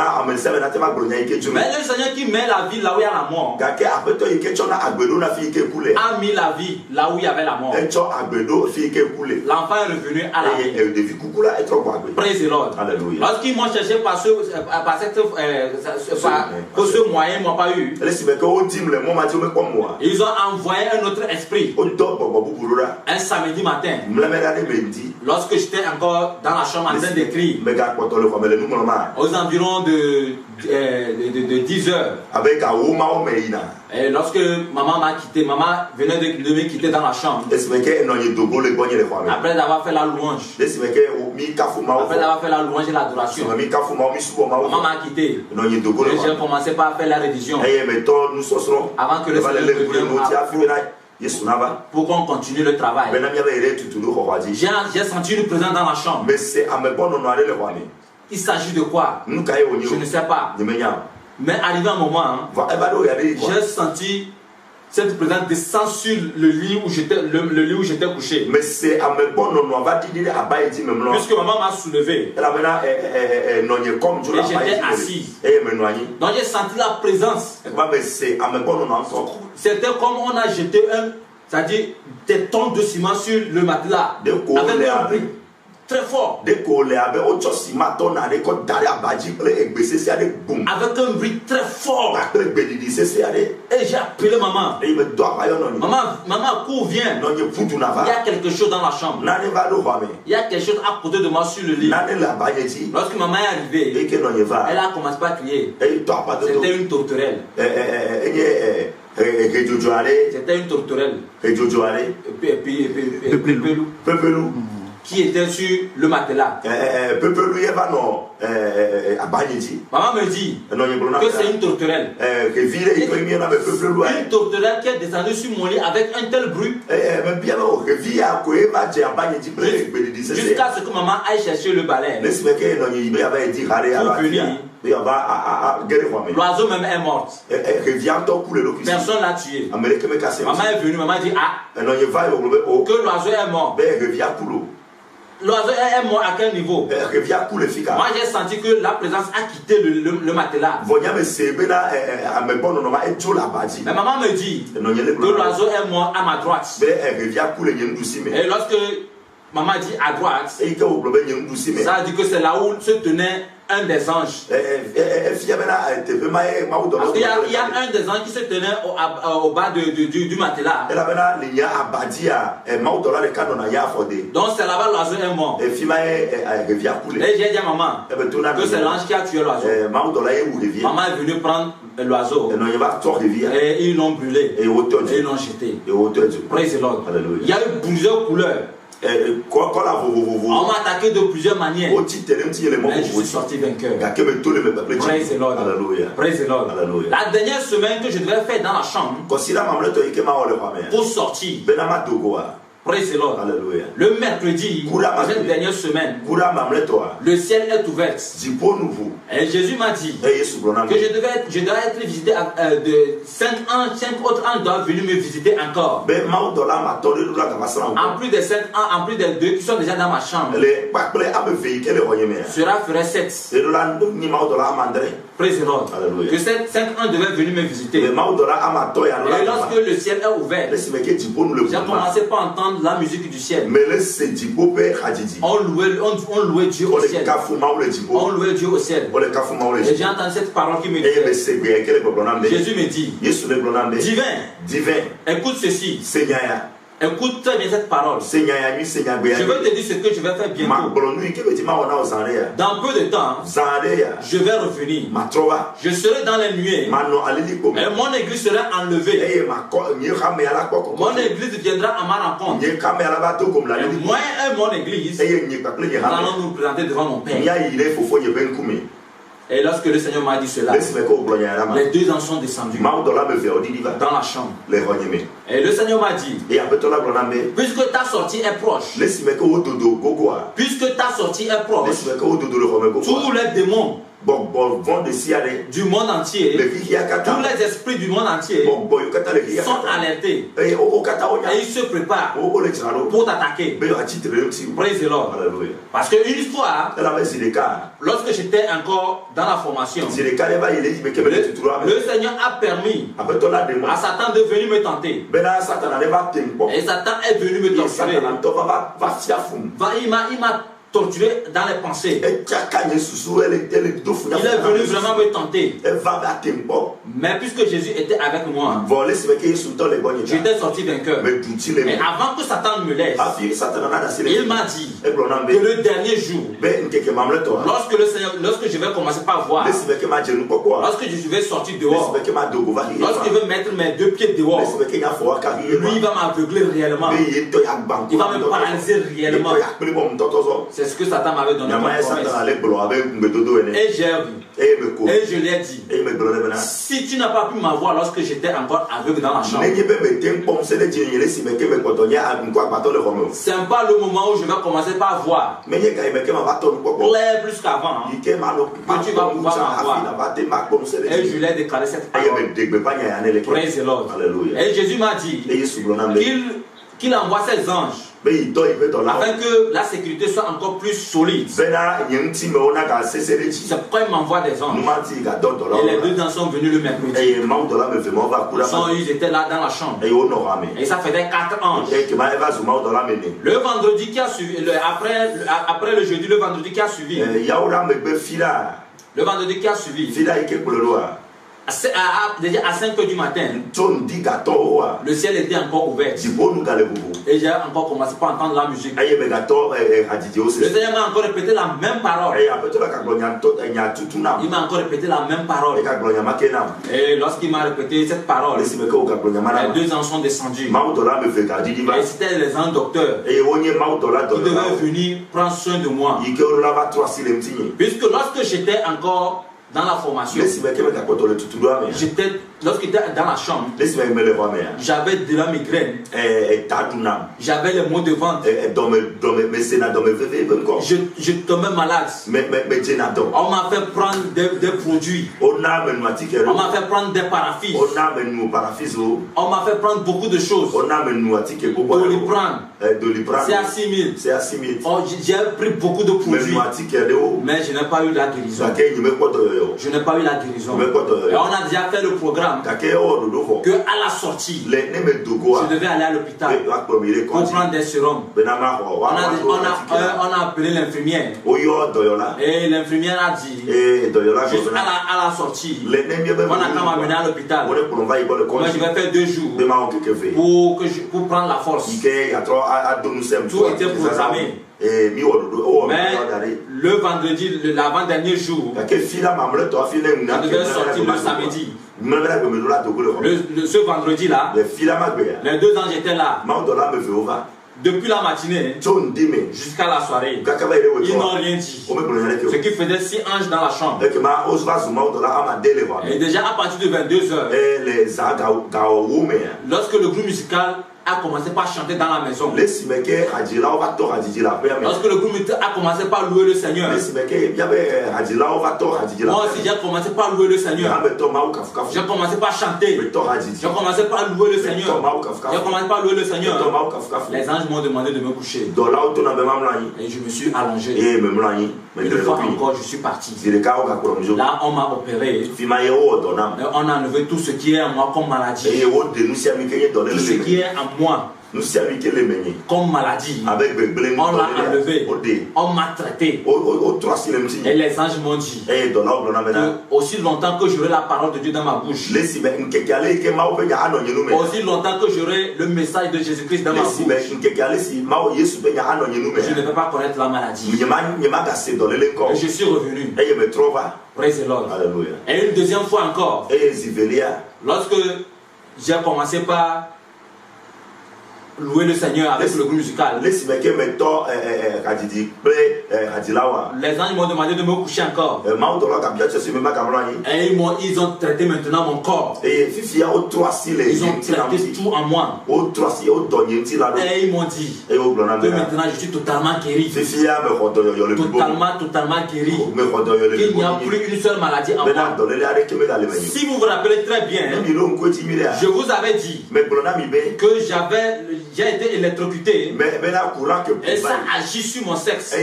le Seigneur qui met la vie là où il y a la mort a mis la vie là où il y avait la mort. L'enfant est revenu à la vie. Praise the Lord. Lorsqu'ils m'ont cherché par ce moyen, ils ne m'ont pas eu. Ils ont envoyé un autre esprit un samedi matin. Lorsque j'étais encore dans la chambre en train d'écrire, aux environs de 10 heures. Et lorsque maman m'a quitté, maman venait de me quitter dans la chambre. Après d'avoir fait la louange. Après d'avoir fait la louange et l'adoration. Maman m'a quitté. Et j'ai commencé par faire la révision. Avant que le Seigneur pour qu'on continue le travail. J'ai senti une présence dans la chambre. Il s'agit de quoi? Je ne sais pas. Mais arrivé un moment, j'ai senti cette présence descendre sur le lit où j'étais couché. Puisque maman m'a soulevé. Et j'étais assis. Donc j'ai senti la présence. C'était comme on a jeté c'est-à-dire des tonnes de ciment sur le matelas. Avec un bruit très fort. Avec un bruit très fort. Et j'ai appelé maman. Maman, cours, viens. Il y a quelque chose dans la chambre. Il y a quelque chose à côté de moi sur le lit. Lorsque maman est arrivée, elle a commencé à crier. C'était une tourterelle. C'était une tourterelle. Pepelou. Qui était sur le matelas. Maman me dit que c'est une tourterelle. Une tourterelle qui est descendue sur mon lit avec un tel bruit. Jusqu'à ce que maman aille chercher le balai. Pour venir. L'oiseau même est mort. Personne l'a tué. Maman est venue, maman dit que l'oiseau est mort. L'oiseau est mort à quel niveau? Moi j'ai senti que la présence a quitté le matelas. Mais maman me dit que l'oiseau est mort à ma droite. Et lorsque maman dit à droite, ça veut dire que c'est là où se tenait un des anges. Parce qu'il y a un des anges qui se tenait au bas du matelas. Donc c'est là-bas l'oiseau est mort. Et j'ai dit à maman que c'est l'ange qui a tué l'oiseau. Maman est venue prendre l'oiseau et ils l'ont brûlé et ils l'ont jeté. Praise the Lord. Il y a eu plusieurs couleurs. On m'a attaqué de plusieurs manières. Mais je suis sorti vainqueur. Praise the Lord. Praise the Lord. La dernière semaine que je devais faire dans la chambre pour sortir. Praise the Lord. Alléluia. Le mercredi, cette dernière semaine, le ciel est ouvert. Et Jésus m'a dit que je dois être visité de 5 ans, 5 autres ans doivent venir me visiter encore. En plus des 5 ans, en plus des 2 qui sont déjà dans ma chambre, cela ferait 7. Praise the Lord. Que 5 ans devaient venir me visiter. Et lorsque le ciel est ouvert, j'ai commencé par entendre la musique du ciel. On louait Dieu au ciel. On louait Dieu au ciel. Et j'ai entendu cette parole qui me dit, Jésus me dit, divin, écoute ceci. Écoute très bien cette parole. Je veux te dire ce que je vais faire bientôt. Dans peu de temps, je vais revenir. Je serai dans les nuées. Et mon église sera enlevée. Mon église viendra à ma rencontre. Et moi et mon église, nous allons nous présenter devant mon Père. Et lorsque le Seigneur m'a dit cela, les 2 ans sont descendus dans la chambre. Et le Seigneur m'a dit, puisque ta sortie est proche, puisque ta sortie est proche, tous les démons du monde entier, tous les esprits du monde entier sont alertés et ils se préparent pour t'attaquer. Praise the Lord. Parce qu'une fois, lorsque j'étais encore dans la formation, le Seigneur a permis à Satan de venir me tenter. Et Satan est venu me torturer. Il m'a torturé dans les pensées. Il est venu vraiment me tenter. Mais puisque Jésus était avec moi, j'étais sorti vainqueur. Et avant que Satan me laisse, il m'a dit que le dernier jour, lorsque je vais commencer par voir, lorsque je vais sortir dehors, lorsque je vais mettre mes 2 pieds dehors, lui il va m'aveugler réellement. Il va me paralyser réellement. C'est ce que Satan m'avait donné comme promesse. Et j'ai vu. Et je lui ai dit, si tu n'as pas pu m'avoir lorsque j'étais encore aveugle dans la chambre, c'est pas le moment où je vais commencer par voir clair plus qu'avant, que tu vas pouvoir m'avoir. Et je lui ai déclaré cette parole. Praise the Lord. Et Jésus m'a dit qu'il envoie ses anges afin que la sécurité soit encore plus solide. C'est pourquoi il m'envoie des anges. Et les 2 ans sont venus le mercredi. Ils étaient là dans la chambre. Et ça faisait 4 anges. Le vendredi qui a suivi, après le jeudi, le vendredi qui a suivi, déjà à 5 h du matin, le ciel était encore ouvert. Et j'ai encore commencé par entendre la musique. Le Seigneur m'a encore répété la même parole. Il m'a encore répété la même parole. Et lorsqu'il m'a répété cette parole, les 2 ans sont descendus. Et c'était les anges docteurs qui devaient venir prendre soin de moi. Puisque lorsque j'étais encore dans la formation, lorsque j'étais dans la chambre, j'avais de la migraine, j'avais les maux de ventre, je tombais malade. On m'a fait prendre des produits, on m'a fait prendre des paraphyses, on m'a fait prendre beaucoup de choses, Doliprane, c'est à 6 000. J'ai pris beaucoup de produits, mais je n'ai pas eu la guérison. Je n'ai pas eu la guérison. Et on a déjà fait le programme que à la sortie, je devais aller à l'hôpital pour prendre des sérums. On a appelé l'infirmière. Et l'infirmière a dit, juste à la sortie, on a quand même amené à l'hôpital. Moi je vais faire 2 jours pour prendre la force. Tout était programmé. Mais le vendredi, l'avant-dernier jour, on devait sortir le samedi. Ce vendredi-là, les 2 ans j'étais là. Depuis la matinée jusqu'à la soirée, ils n'ont rien dit. Ce qui faisait 6 anges dans la chambre. Et déjà à partir de 22h, lorsque le groupe musical a commencé par chanter dans la maison, lorsque le groupe musical a commencé par louer le Seigneur, moi aussi j'ai commencé par louer le Seigneur. J'ai commencé par chanter. J'ai commencé par louer le Seigneur. J'ai commencé par louer le Seigneur. Les anges m'ont demandé de me coucher. Et je me suis allongé. Une fois encore, je suis parti. Là, on m'a opéré. On a enlevé tout ce qui est en moi comme maladie. Tout ce qui est en moi comme maladie, on l'a enlevé, on m'a traité. Et les anges m'ont dit que aussi longtemps que j'aurai la parole de Dieu dans ma bouche, aussi longtemps que j'aurai le message de Jésus-Christ dans ma bouche, je ne vais pas connaître la maladie. Et je suis revenu. Praise the Lord. Et une deuxième fois encore, lorsque j'ai commencé par louer le Seigneur avec le groupe musical, les anges m'ont demandé de me coucher encore. Et ils ont traité maintenant mon corps. Ils ont traité tout en moi. Et ils m'ont dit que maintenant je suis totalement guéri. Totalement guéri. Qu'il n'y a plus une seule maladie en moi. Si vous vous rappelez très bien, je vous avais dit que j'ai été électrocuté et ça agit sur mon sexe.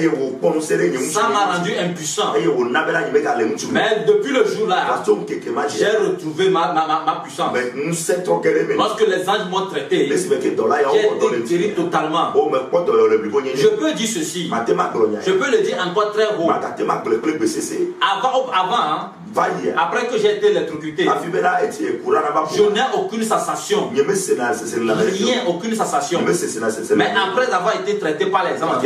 Ça m'a rendu impuissant. Mais depuis le jour-là, j'ai retrouvé ma puissance. Lorsque les anges m'ont traité, j'ai été guéri totalement. Je peux dire ceci, je peux le dire encore très haut. Avant, après que j'ai été électrocuté, je n'ai aucune sensation. Rien, aucune sensation. Mais après avoir été traité par les anges,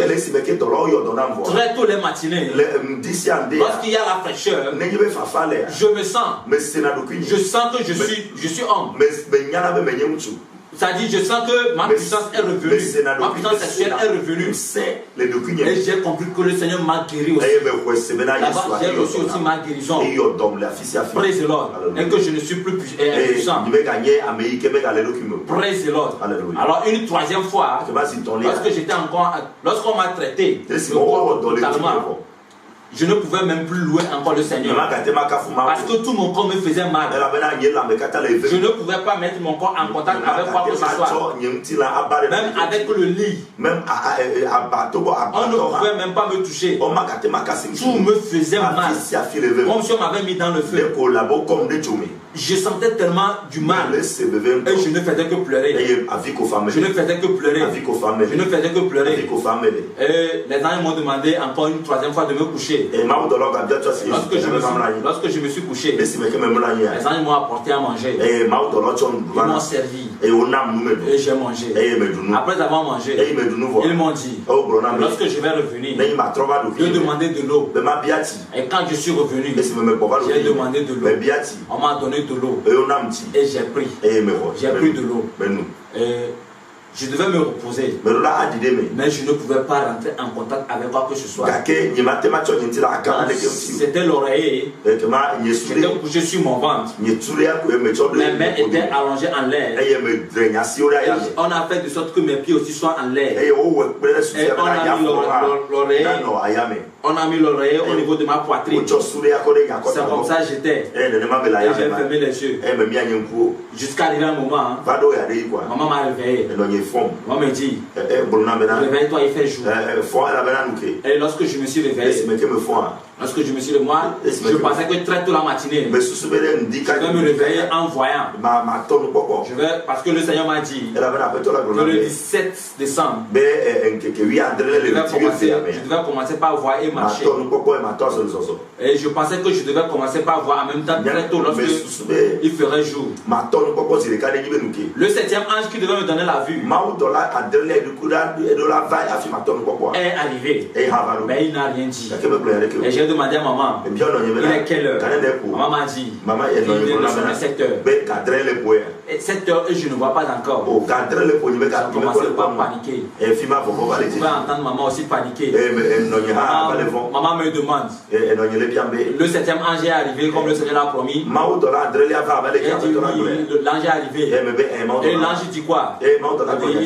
très tôt les matinées, lorsqu'il y a la fraîcheur, je me sens, je sens que je suis homme. C'est-à-dire, je sens que ma puissance est revenue, ma puissance sexuelle est revenue. Et j'ai compris que le Seigneur m'a guéri aussi. Là-bas, j'ai reçu aussi ma guérison. Praise the Lord. Et que je ne suis plus puissant. Praise the Lord. Alors, une troisième fois, lorsqu'on m'a traité, totalement, je ne pouvais même plus louer encore le Seigneur. Parce que tout mon corps me faisait mal. Je ne pouvais pas mettre mon corps en contact avec quoi que ce soit. Même avec le lit. On ne pouvait même pas me toucher. Tout me faisait mal. Comme si on m'avait mis dans le feu. Je sentais tellement du mal. Et je ne faisais que pleurer. Je ne faisais que pleurer. Je ne faisais que pleurer. Et les anges m'ont demandé encore une troisième fois de me coucher. Lorsque je me suis couché, les anges m'ont apporté à manger. Ils m'ont servi. Et j'ai mangé. Après avoir mangé, ils m'ont dit, lorsque je vais revenir, de demander de l'eau. Et quand je suis revenu, j'ai demandé de l'eau. On m'a donné de l'eau. Et j'ai pris. J'ai pris de l'eau. Je devais me reposer, mais je ne pouvais pas rentrer en contact avec quoi que ce soit. C'était l'oreiller. J'étais couché sur mon ventre. Mes mains étaient allongées en l'air. On a fait de sorte que mes pieds aussi soient en l'air. Et on a mis l'oreiller. On a mis l'oreiller au niveau de ma poitrine. C'est comme ça j'étais. Et j'ai fermé les yeux. Jusqu'à arriver un moment, maman m'a réveillé. Maman me dit, réveille-toi, il fait jour. Et lorsque je me suis réveillé, je pensais que très tôt la matinée, je vais me réveiller en voyant. Parce que le Seigneur m'a dit que le 17 décembre, je devais commencer par voir et marcher. Et je pensais que je devais commencer par voir en même temps très tôt lorsque il ferait jour. Le 7e ange qui devait me donner la vue est arrivé. Mais il n'a rien dit. Et j'ai demandé à maman, il est quelle heure? Maman m'a dit, il vient de sonner 7 heures. Et 7 heures, et je ne vois pas encore. J'ai commencé par paniquer. Je pouvais entendre maman aussi paniquer. Maman me demande, le 7e ange est arrivé comme le Seigneur l'a promis. Elle dit oui, l'ange est arrivé. Et l'ange dit quoi? Il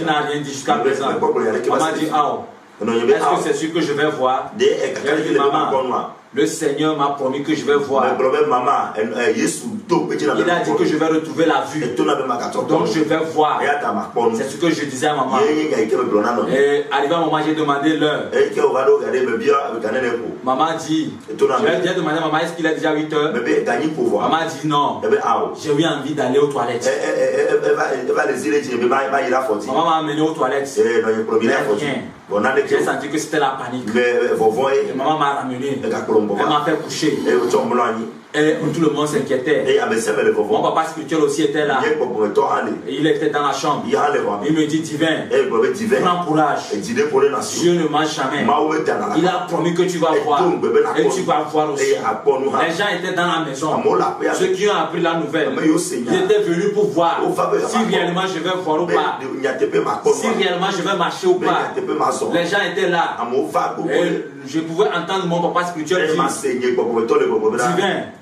n'a rien dit jusqu'à présent. Maman dit, ah, est-ce que c'est sûr que je vais voir? Elle dit, maman, le Seigneur m'a promis que je vais voir. Il a dit que je vais retrouver la vue. Donc je vais voir. C'est ce que je disais à maman. Et arrivé à un moment, j'ai demandé l'heure. Maman dit, j'ai demandé à maman, est-ce qu'il est déjà 8 heures? Maman dit non. J'ai eu envie d'aller aux toilettes. Maman m'a amené aux toilettes. J'ai senti que c'était la panique. Et maman m'a ramené. Elle m'a fait coucher. Et tout le monde s'inquiétait. Mon papa spirituel aussi était là. Et il était dans la chambre. Il me dit, divin, prends courage. Dieu ne mange jamais. Il a promis que tu vas voir. Et tu vas voir aussi. Les gens étaient dans la maison. Ceux qui ont appris la nouvelle, ils étaient venus pour voir si réellement je vais voir ou pas. Si réellement je vais marcher ou pas. Les gens étaient là. Et je pouvais entendre mon papa spirituel dire,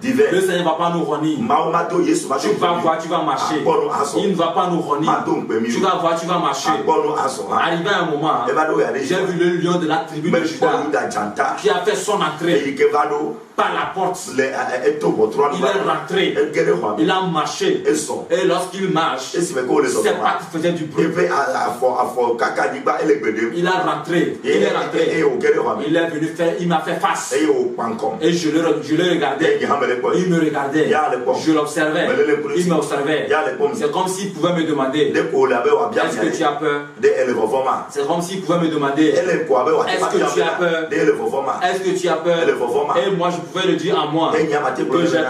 divin, le Seigneur ne va pas nous renir. Tu vas voir, tu vas marcher. Il ne va pas nous renir. Tu vas voir, tu vas marcher. Arrivé à un moment, j'ai vu le lion de la tribu de Juda qui a fait son entrée par la porte. Il est rentré. Il a marché. Et lorsqu'il marche, ses pattes faisaient du bruit. Il a rentré. Il est rentré. Il est venu faire, il m'a fait face. Et je le regardais. Il me regardait. Je l'observais. Il m'observait. C'est comme s'il pouvait me demander, est-ce que tu as peur? C'est comme s'il pouvait me demander, est-ce que tu as peur? Est-ce que tu as peur? Et moi je pouvais le dire à moi que j'ai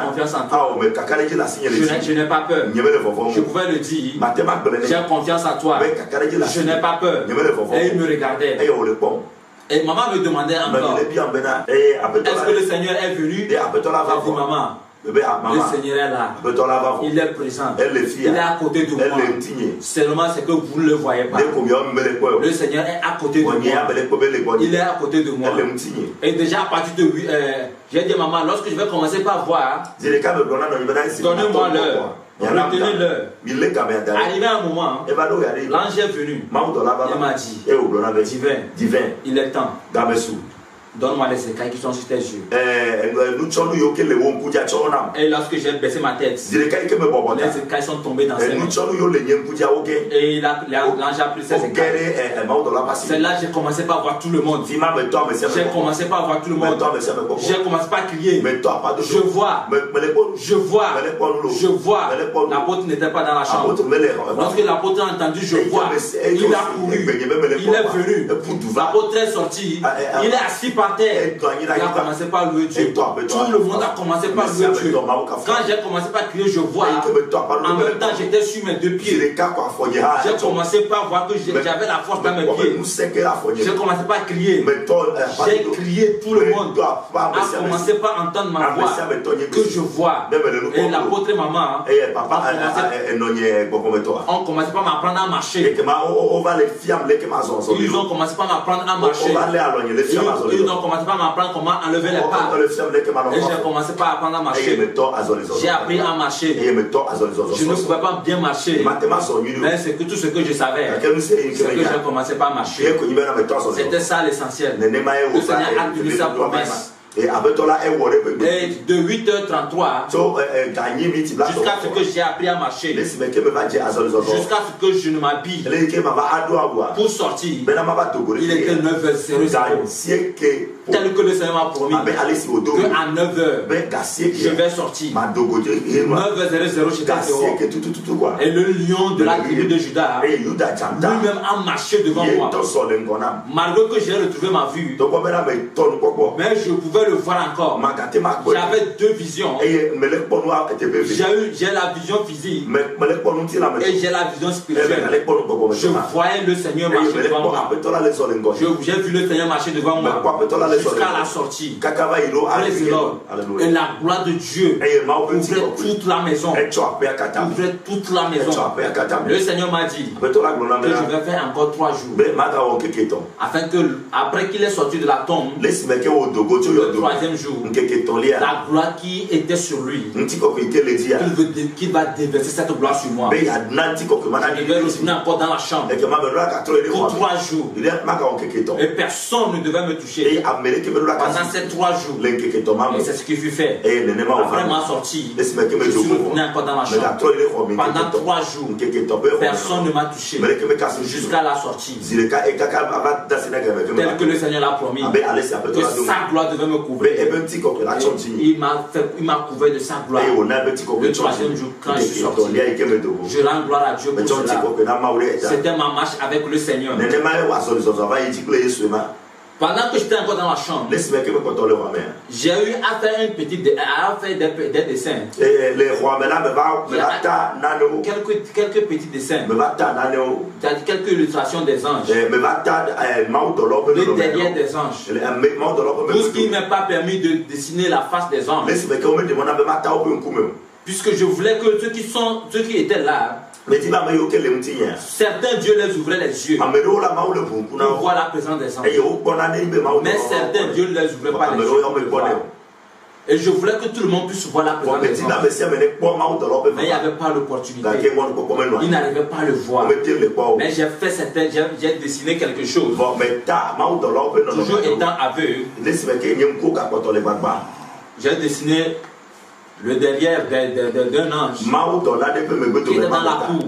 confiance en toi. Je n'ai pas peur. Je pouvais le dire, j'ai confiance en toi. Je n'ai pas peur. Et il me regardait. Et maman me demandait encore, est-ce que le Seigneur est venu? J'ai dit, maman, le Seigneur est là. Il est présent. Il est à côté de moi. Seulement c'est que vous ne le voyez pas. Le Seigneur est à côté de moi. Il est à côté de moi. Et déjà à partir de j'ai dit, maman, lorsque je vais commencer par voir, donnez-moi l'heure. Retenez l'heure. Arrivé à un moment, l'ange est venu. Il m'a dit, divin, il est temps. Donne-moi les écailles qui sont sur tes yeux. Et lorsque j'ai baissé ma tête, les écailles sont tombées dans ses mains. Et l'ange a pris ses écailles. C'est là que j'ai commencé par voir tout le monde. J'ai commencé par voir tout le monde. J'ai commencé par crier. Je vois. Je vois. Je vois. L'apôtre n'était pas dans la chambre. Lorsque l'apôtre a entendu, je vois. Il a couru. Il est venu. L'apôtre est sorti. Il est assis par terre. Il a commencé par louer Dieu. Tout le monde a commencé par louer Dieu. Quand j'ai commencé par crier, je vois. En même temps, j'étais sur mes 2 pieds. J'ai commencé par voir que j'avais la force dans mes pieds. J'ai commencé par crier. J'ai crié, tout le monde a commencé par entendre ma voix que je vois. Et l'apôtre et maman ont commencé par m'apprendre à marcher. Ils ont commencé par m'apprendre à marcher. Ils ont commencé par m'apprendre comment enlever les pas. Et j'ai commencé par apprendre à marcher. J'ai appris à marcher. Je ne pouvais pas bien marcher. Mais c'est que tout ce que je savais, c'est que j'ai commencé par marcher. C'était ça l'essentiel. Le Seigneur a tenu sa promesse. Et de 8h33 jusqu'à ce que j'ai appris à marcher, jusqu'à ce que je ne m'habille pour sortir, il était 9h00. Tel que le Seigneur m'a promis qu'à 9h je vais sortir. 9h00 j'étais dehors. Et le lion de la tribu de Juda lui-même a marché devant moi. Malgré que j'ai retrouvé ma vue, mais je pouvais pouvais le voir encore. J'avais 2 visions. J'ai la vision physique et j'ai la vision spirituelle. Je voyais le Seigneur marcher devant moi. J'ai vu le Seigneur marcher devant moi jusqu'à la sortie. Et la gloire de Dieu ouvrait toute la maison. Ouvrait toute la maison. Le Seigneur m'a dit que je vais faire encore 3 jours. Afin que, après qu'il est sorti de la tombe, le 3e jour, la gloire qui était sur lui, qu'il va déverser cette gloire sur moi. Je vais retourner encore dans la chambre pour 3 jours. Et personne ne devait me toucher pendant ces 3 jours. Et c'est ce qui fut fait. Après ma sortie, je suis retourné encore dans la chambre. Pendant 3 jours, personne ne m'a touché jusqu'à la sortie. Tel que le Seigneur l'a promis, que sa gloire devait me couvrir. Il m'a couvert de sa gloire. Le 3e jour, quand je suis sorti, je rends gloire à Dieu pour cela. C'était ma marche avec le Seigneur. Pendant que j'étais encore dans la chambre, j'ai eu à faire des dessins. Quelques petits dessins. Quelques illustrations des anges. Le derrière des anges. Tout ce qui ne m'a pas permis de dessiner la face des anges. Puisque je voulais que ceux qui étaient là, certains Dieu les ouvrait les yeux pour voir la présence des anges. Mais certains Dieu ne les ouvrait pas les yeux pour voir. Et je voulais que tout le monde puisse voir la présence des anges. Mais il n'y avait pas l'opportunité. Il n'arrivait pas à le voir. Mais j'ai dessiné quelque chose. Toujours étant aveugle, j'ai dessiné le derrière d'un ange qui était dans la cour.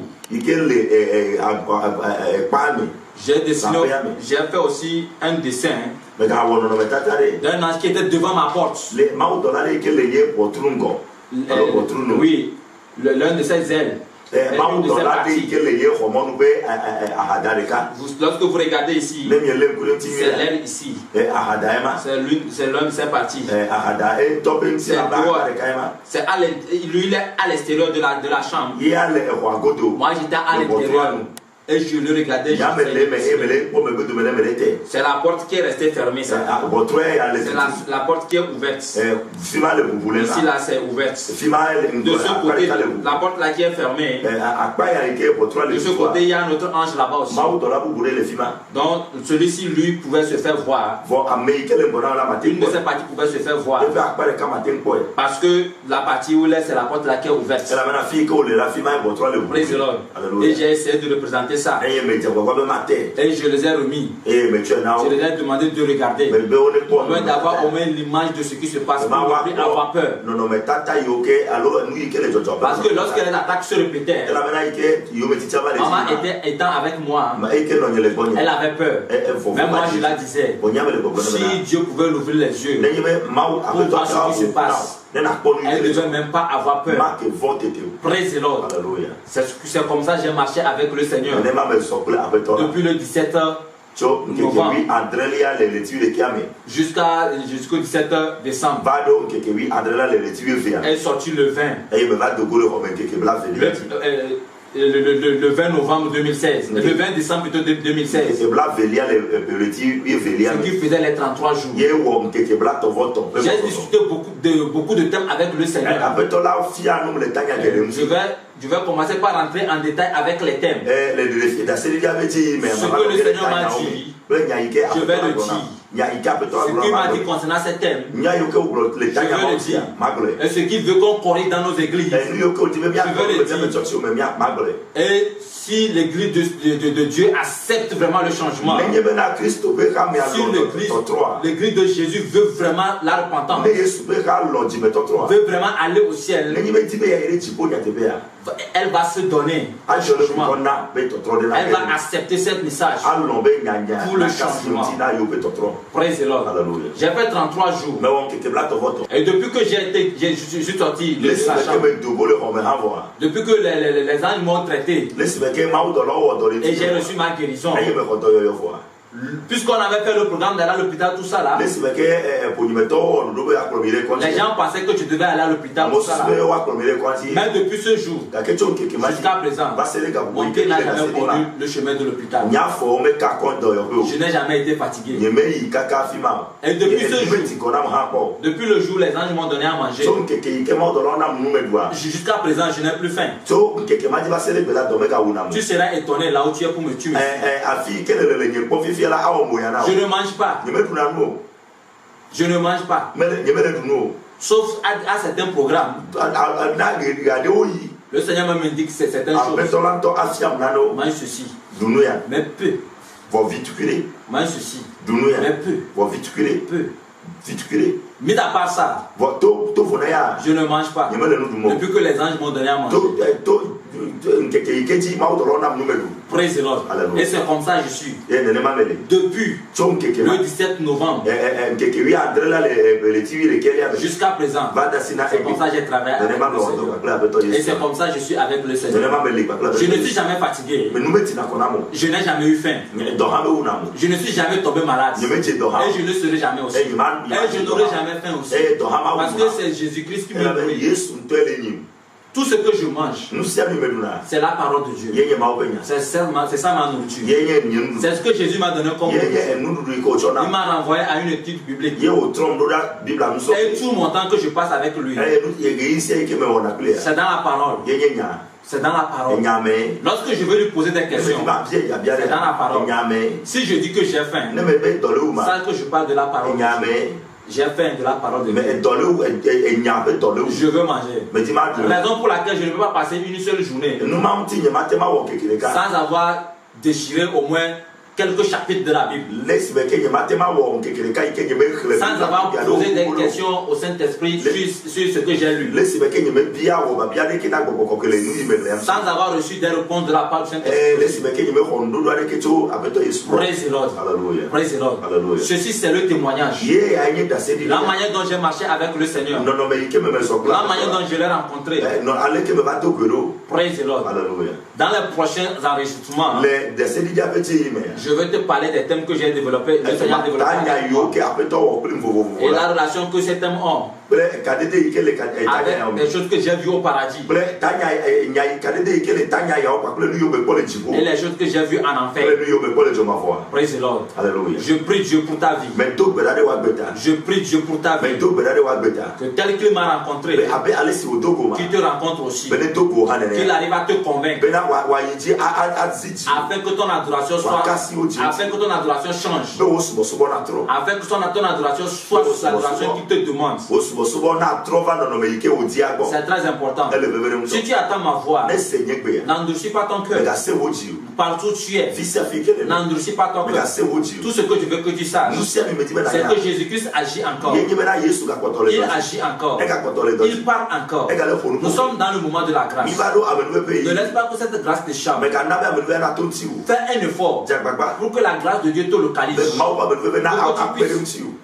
J'ai fait aussi un dessin d'un ange qui était devant ma porte. Oui, l'un de ses ailes. Lorsque vous regardez ici, c'est l'aile ici. C'est l'un de ses parties. Lui, il est à l'extérieur de la chambre. Moi, j'étais à l'intérieur. Et je le regardais. C'est la porte qui est restée fermée. C'est la porte qui est ouverte. Ici là c'est ouverte. De ce côté, la porte là qui est fermée. De ce côté, il y a un autre ange là-bas aussi. Donc celui-ci lui pouvait se faire voir. Une de ses parties pouvait se faire voir. Parce que la partie où il est, c'est la porte là qui est ouverte. Et j'ai essayé de représenter ça. Et je les ai remis. Je les ai demandé de regarder, d'avoir au moins l'image de ce qui se passe pour ne plus avoir peur. Parce que lorsque les attaques se répétaient, maman étant avec moi, elle avait peur. Mais moi je la disais, si Dieu pouvait l'ouvrir les yeux pour voir ce qui se passe, elle ne devait même pas avoir peur. Praise the Lord. C'est comme ça que j'ai marché avec le Seigneur. Depuis le 17 novembre jusqu'au 17 décembre. Elle est sortie le 20. Le 20 novembre 2016. Le 20 décembre plutôt 2016. Ce qui faisait les 33 jours. J'ai discuté beaucoup de thèmes avec le Seigneur. Je vais commencer par rentrer en détail avec les thèmes. Ce que le Seigneur m'a dit, je vais le dire. Ce qu'il m'a dit concernant ces thèmes, je vais le dire. Et ce qu'il veut qu'on corrige dans nos églises, je vais le dire. Et si l'église de Dieu accepte vraiment le changement, si l'église de Jésus veut vraiment la repentance, veut vraiment aller au ciel, elle va se donner un changement. Elle va accepter ce message pour le changement. Praise the Lord. J'ai fait 33 jours. Et depuis que je suis sorti de la chambre, depuis que les anges m'ont traité, et j'ai reçu ma guérison, puisqu'on avait fait le programme d'aller à l'hôpital, tout ça là, les gens pensaient que tu devais aller à l'hôpital, tout ça là. Mais depuis ce jour, jusqu'à présent, mon pied n'a jamais connu le chemin de l'hôpital. Je n'ai jamais été fatigué. Et depuis ce jour, depuis le jour où les anges m'ont donné à manger, jusqu'à présent, je n'ai plus faim. Tu seras étonné là où tu es pour me tuer. Je ne mange pas. Je ne mange pas. Sauf à certains programmes. Le Seigneur m'indique certaines choses. Mange ceci. Mais peu. Mange ceci. Mais peu. Peu. Mis à part ça, je ne mange pas. Depuis que les anges m'ont donné à manger. Praise the Lord. Et c'est comme ça que je suis. Depuis le 17 novembre jusqu'à présent, c'est comme ça que j'ai travaillé avec le Seigneur. Et c'est comme ça que je suis avec le Seigneur. Je ne suis jamais fatigué. Je n'ai jamais eu faim. Je ne suis jamais tombé malade. Et je ne serai jamais aussi. Et je n'aurai jamais faim aussi. Parce que c'est Jésus-Christ qui me nourrit. Tout ce que je mange, c'est la parole de Dieu. C'est ça ma nourriture. C'est ce que Jésus m'a donné comme nourriture. Il m'a renvoyé à une étude biblique. Et tout mon temps que je passe avec lui, c'est dans la parole. C'est dans la parole. Lorsque je veux lui poser des questions, c'est dans la parole. Si je dis que j'ai faim, ça que je parle de la parole. J'ai faim de la parole de Dieu. Je veux manger. La raison pour laquelle je ne peux pas passer une seule journée sans avoir déchiré au moins quelques chapitres de la Bible. Sans avoir posé des questions au Saint-Esprit sur ce que j'ai lu. Sans avoir reçu des réponses de la part du Saint-Esprit. Praise the Lord. Praise the Lord. Ceci c'est le témoignage. La manière dont j'ai marché avec le Seigneur. La manière dont je l'ai rencontré. Praise the Lord. Dans les prochains enregistrements, je vais te parler des thèmes que j'ai développés, le Seigneur a développé. Et la relation que ces thèmes ont avec des choses que j'ai vues au paradis. Et les choses que j'ai vues en enfer. Praise the Lord. Je prie Dieu pour ta vie. Je prie Dieu pour ta vie. Que tel qu'il m'a rencontré, qu'il te rencontre aussi. Qu'il arrive à te convaincre. Afin que ton adoration soit, afin que ton adoration change. Afin que ton adoration soit l'adoration qui te demande. C'est très important. Si tu attends ma voix, n'endurcis pas ton cœur. Partout tu es, n'endurcis pas ton cœur. Tout ce que je veux que tu saches, c'est que Jésus-Christ agit encore. Il agit encore. Il parle encore. Nous sommes dans le moment de la grâce. Ne laisse pas que cette grâce t'échappe. Fais un effort pour que la grâce de Dieu te localise.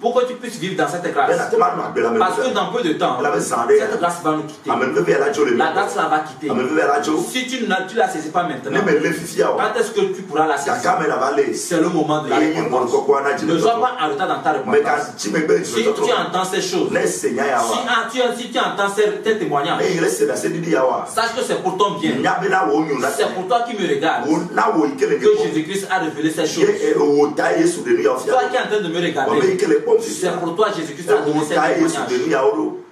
Pour que tu puisses vivre dans cette grâce. Parce que dans peu de temps, cette grâce va nous quitter. La grâce va quitter. Si tu ne la saisis pas maintenant, quand est-ce que tu pourras la saisir? C'est le moment de la récompense. Ne sois pas en retard dans ta récompense. Si tu entends ces choses, si tu entends ces témoignages, sache que c'est pour ton bien. C'est pour toi qui me regardes que Jésus-Christ a révélé ces choses. Toi qui es en train de me regarder, c'est pour toi Jésus-Christ a donné ces témoignages.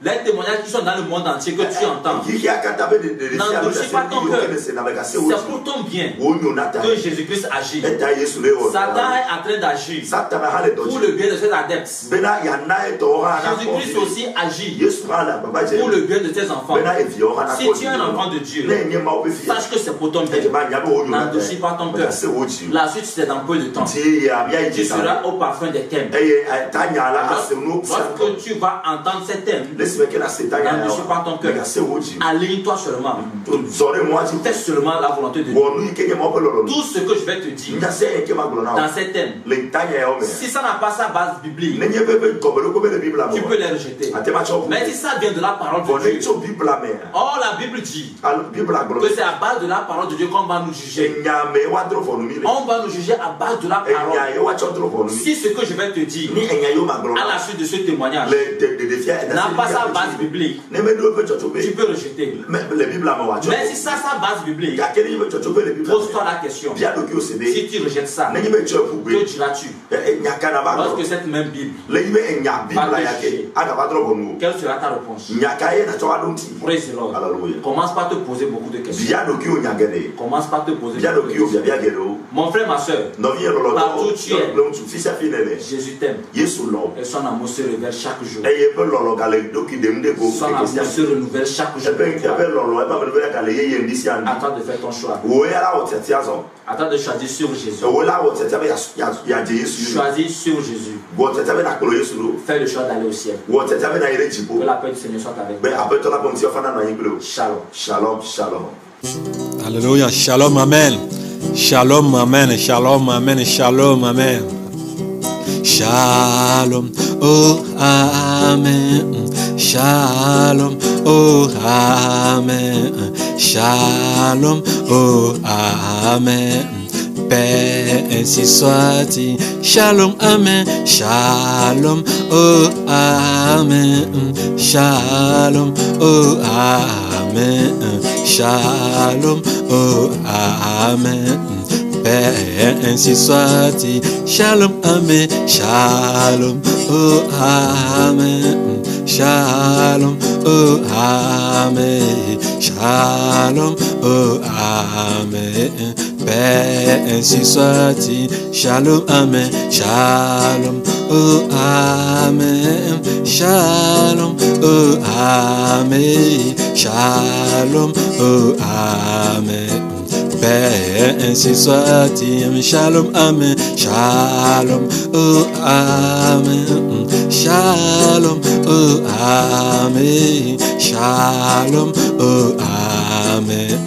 Les témoignages qui sont dans le monde entier que tu entends, n'endurcis pas ton cœur. C'est pour ton bien que Jésus-Christ agit. Satan est en train d'agir pour le bien de ses adeptes. Jésus-Christ aussi agit pour le bien de ses enfants. Si tu es un enfant de Dieu, sache que c'est pour ton bien. N'endurcis pas ton cœur. La suite c'est dans peu de temps. Tu seras au parfum des thèmes. Lorsque tu vas entendre ces thèmes, n'endurcis pas ton cœur. Aligne-toi seulement. Fais seulement la volonté de Dieu. Tout ce que je vais te dire dans ces thèmes, si ça n'a pas sa base biblique, tu peux les rejeter. Mais si ça vient de la parole de Dieu, or la Bible dit que c'est à base de la parole de Dieu qu'on va nous juger. On va nous juger bouger à base de la parole. Si ce que je vais te dire à la suite de ce témoignage n'a pas sa base biblique, tu peux rejeter. Mais si ça sa base biblique, pose-toi la question. Si tu rejettes ça, que diras-tu lorsque cette même Bible va te juger? Quelle sera ta réponse? Praise the Lord. Commence par te poser beaucoup de questions. Commence par te poser beaucoup de questions. Mon frère, ma soeur, partout où tu es, Jésus t'aime. Et son amour se révèle chaque jour. Son amour se renouvelle chaque jour. À toi de faire ton choix. À toi de choisir sur Jésus. Choisis sur Jésus. Fais le choix d'aller au ciel. Que la paix du Seigneur soit avec toi. Shalom. Shalom, shalom. Alléluia. Shalom, amen. Shalom, amen. Shalom, amen. Shalom, amen. Shalom, oh, amen. Shalom, oh, amen. Shalom, oh, amen. Paix, ainsi soit-il. Shalom, amen. Shalom, oh, amen. Shalom, oh, amen. Shalom, oh, amen. Paix, ainsi soit-il. Shalom, amen. Shalom, oh, amen. Shalom, oh, amen. Shalom, oh, amen. Paix, ainsi soit-il. Shalom, amen. Shalom, oh, amen. Shalom, oh, amen. Shalom, oh, amen. Paix, ainsi soit-il. Shalom, amen. Shalom, oh, amen. Shalom, oh, amen. Shalom, oh, amen.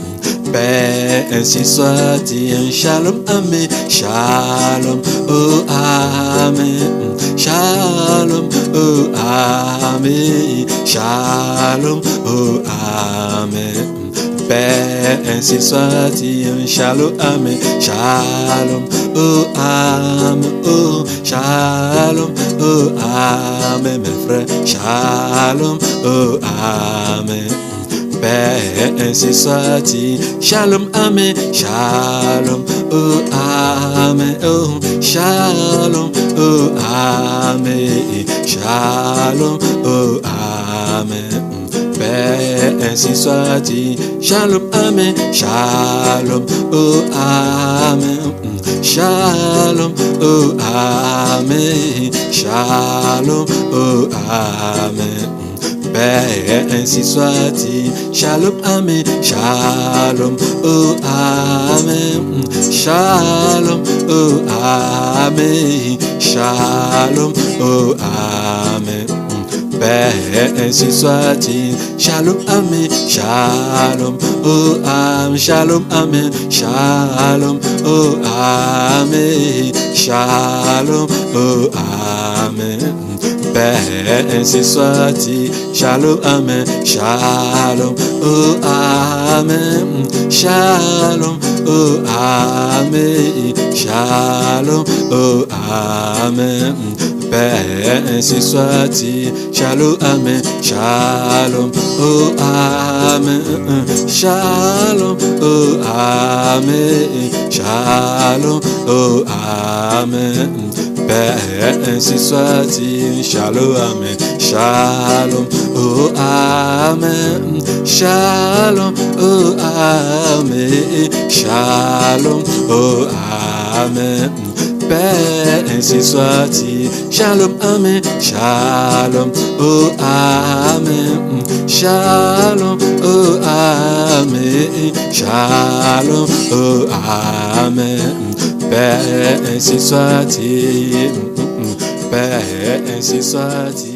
Paix, ainsi soit-il. Shalom, amen. Shalom, oh, amen. Shalom, oh, amen. Shalom, oh, amen. Paix, ainsi soit-il. Shalom, amen. Shalom, oh, amen. Oh, shalom, oh, amen, mes frères. Shalom, oh, amen. Paix, ainsi soit-il. Shalom, amen. Shalom, oh, amen. Oh, shalom, oh, amen. Shalom, oh, amen. Paix, ainsi soit-il. Shalom, amen. Shalom, oh, amen. Shalom, oh, amen. Shalom, oh, amen. Paix, ainsi soit-il. Shalom, amen. Shalom, oh, amen. Shalom, oh, amen. Shalom, oh, amen. Paix, ainsi soit-il. Shalom, amen. Shalom, oh, amen. Shalom, amen. Shalom, oh, amen. Shalom, oh, amen. Paix, ainsi soit-il. Shalom, amen. Shalom, oh, amen. Shalom, oh, amen. Shalom, oh, amen. Paix, ainsi soit-il. Shalom, amen. Shalom, oh, amen. Shalom, oh, amen. Shalom, oh, amen. Paix, ainsi soit-il. Shalom, amen. Shalom, oh, amen. Shalom, oh, amen. Shalom, oh, amen. Paix, ainsi soit-il. Shalom, amen. Shalom, oh, amen. Shalom, oh, amen. Shalom, oh, amen. Paix, ainsi soit-il. Paix, ainsi soit-il.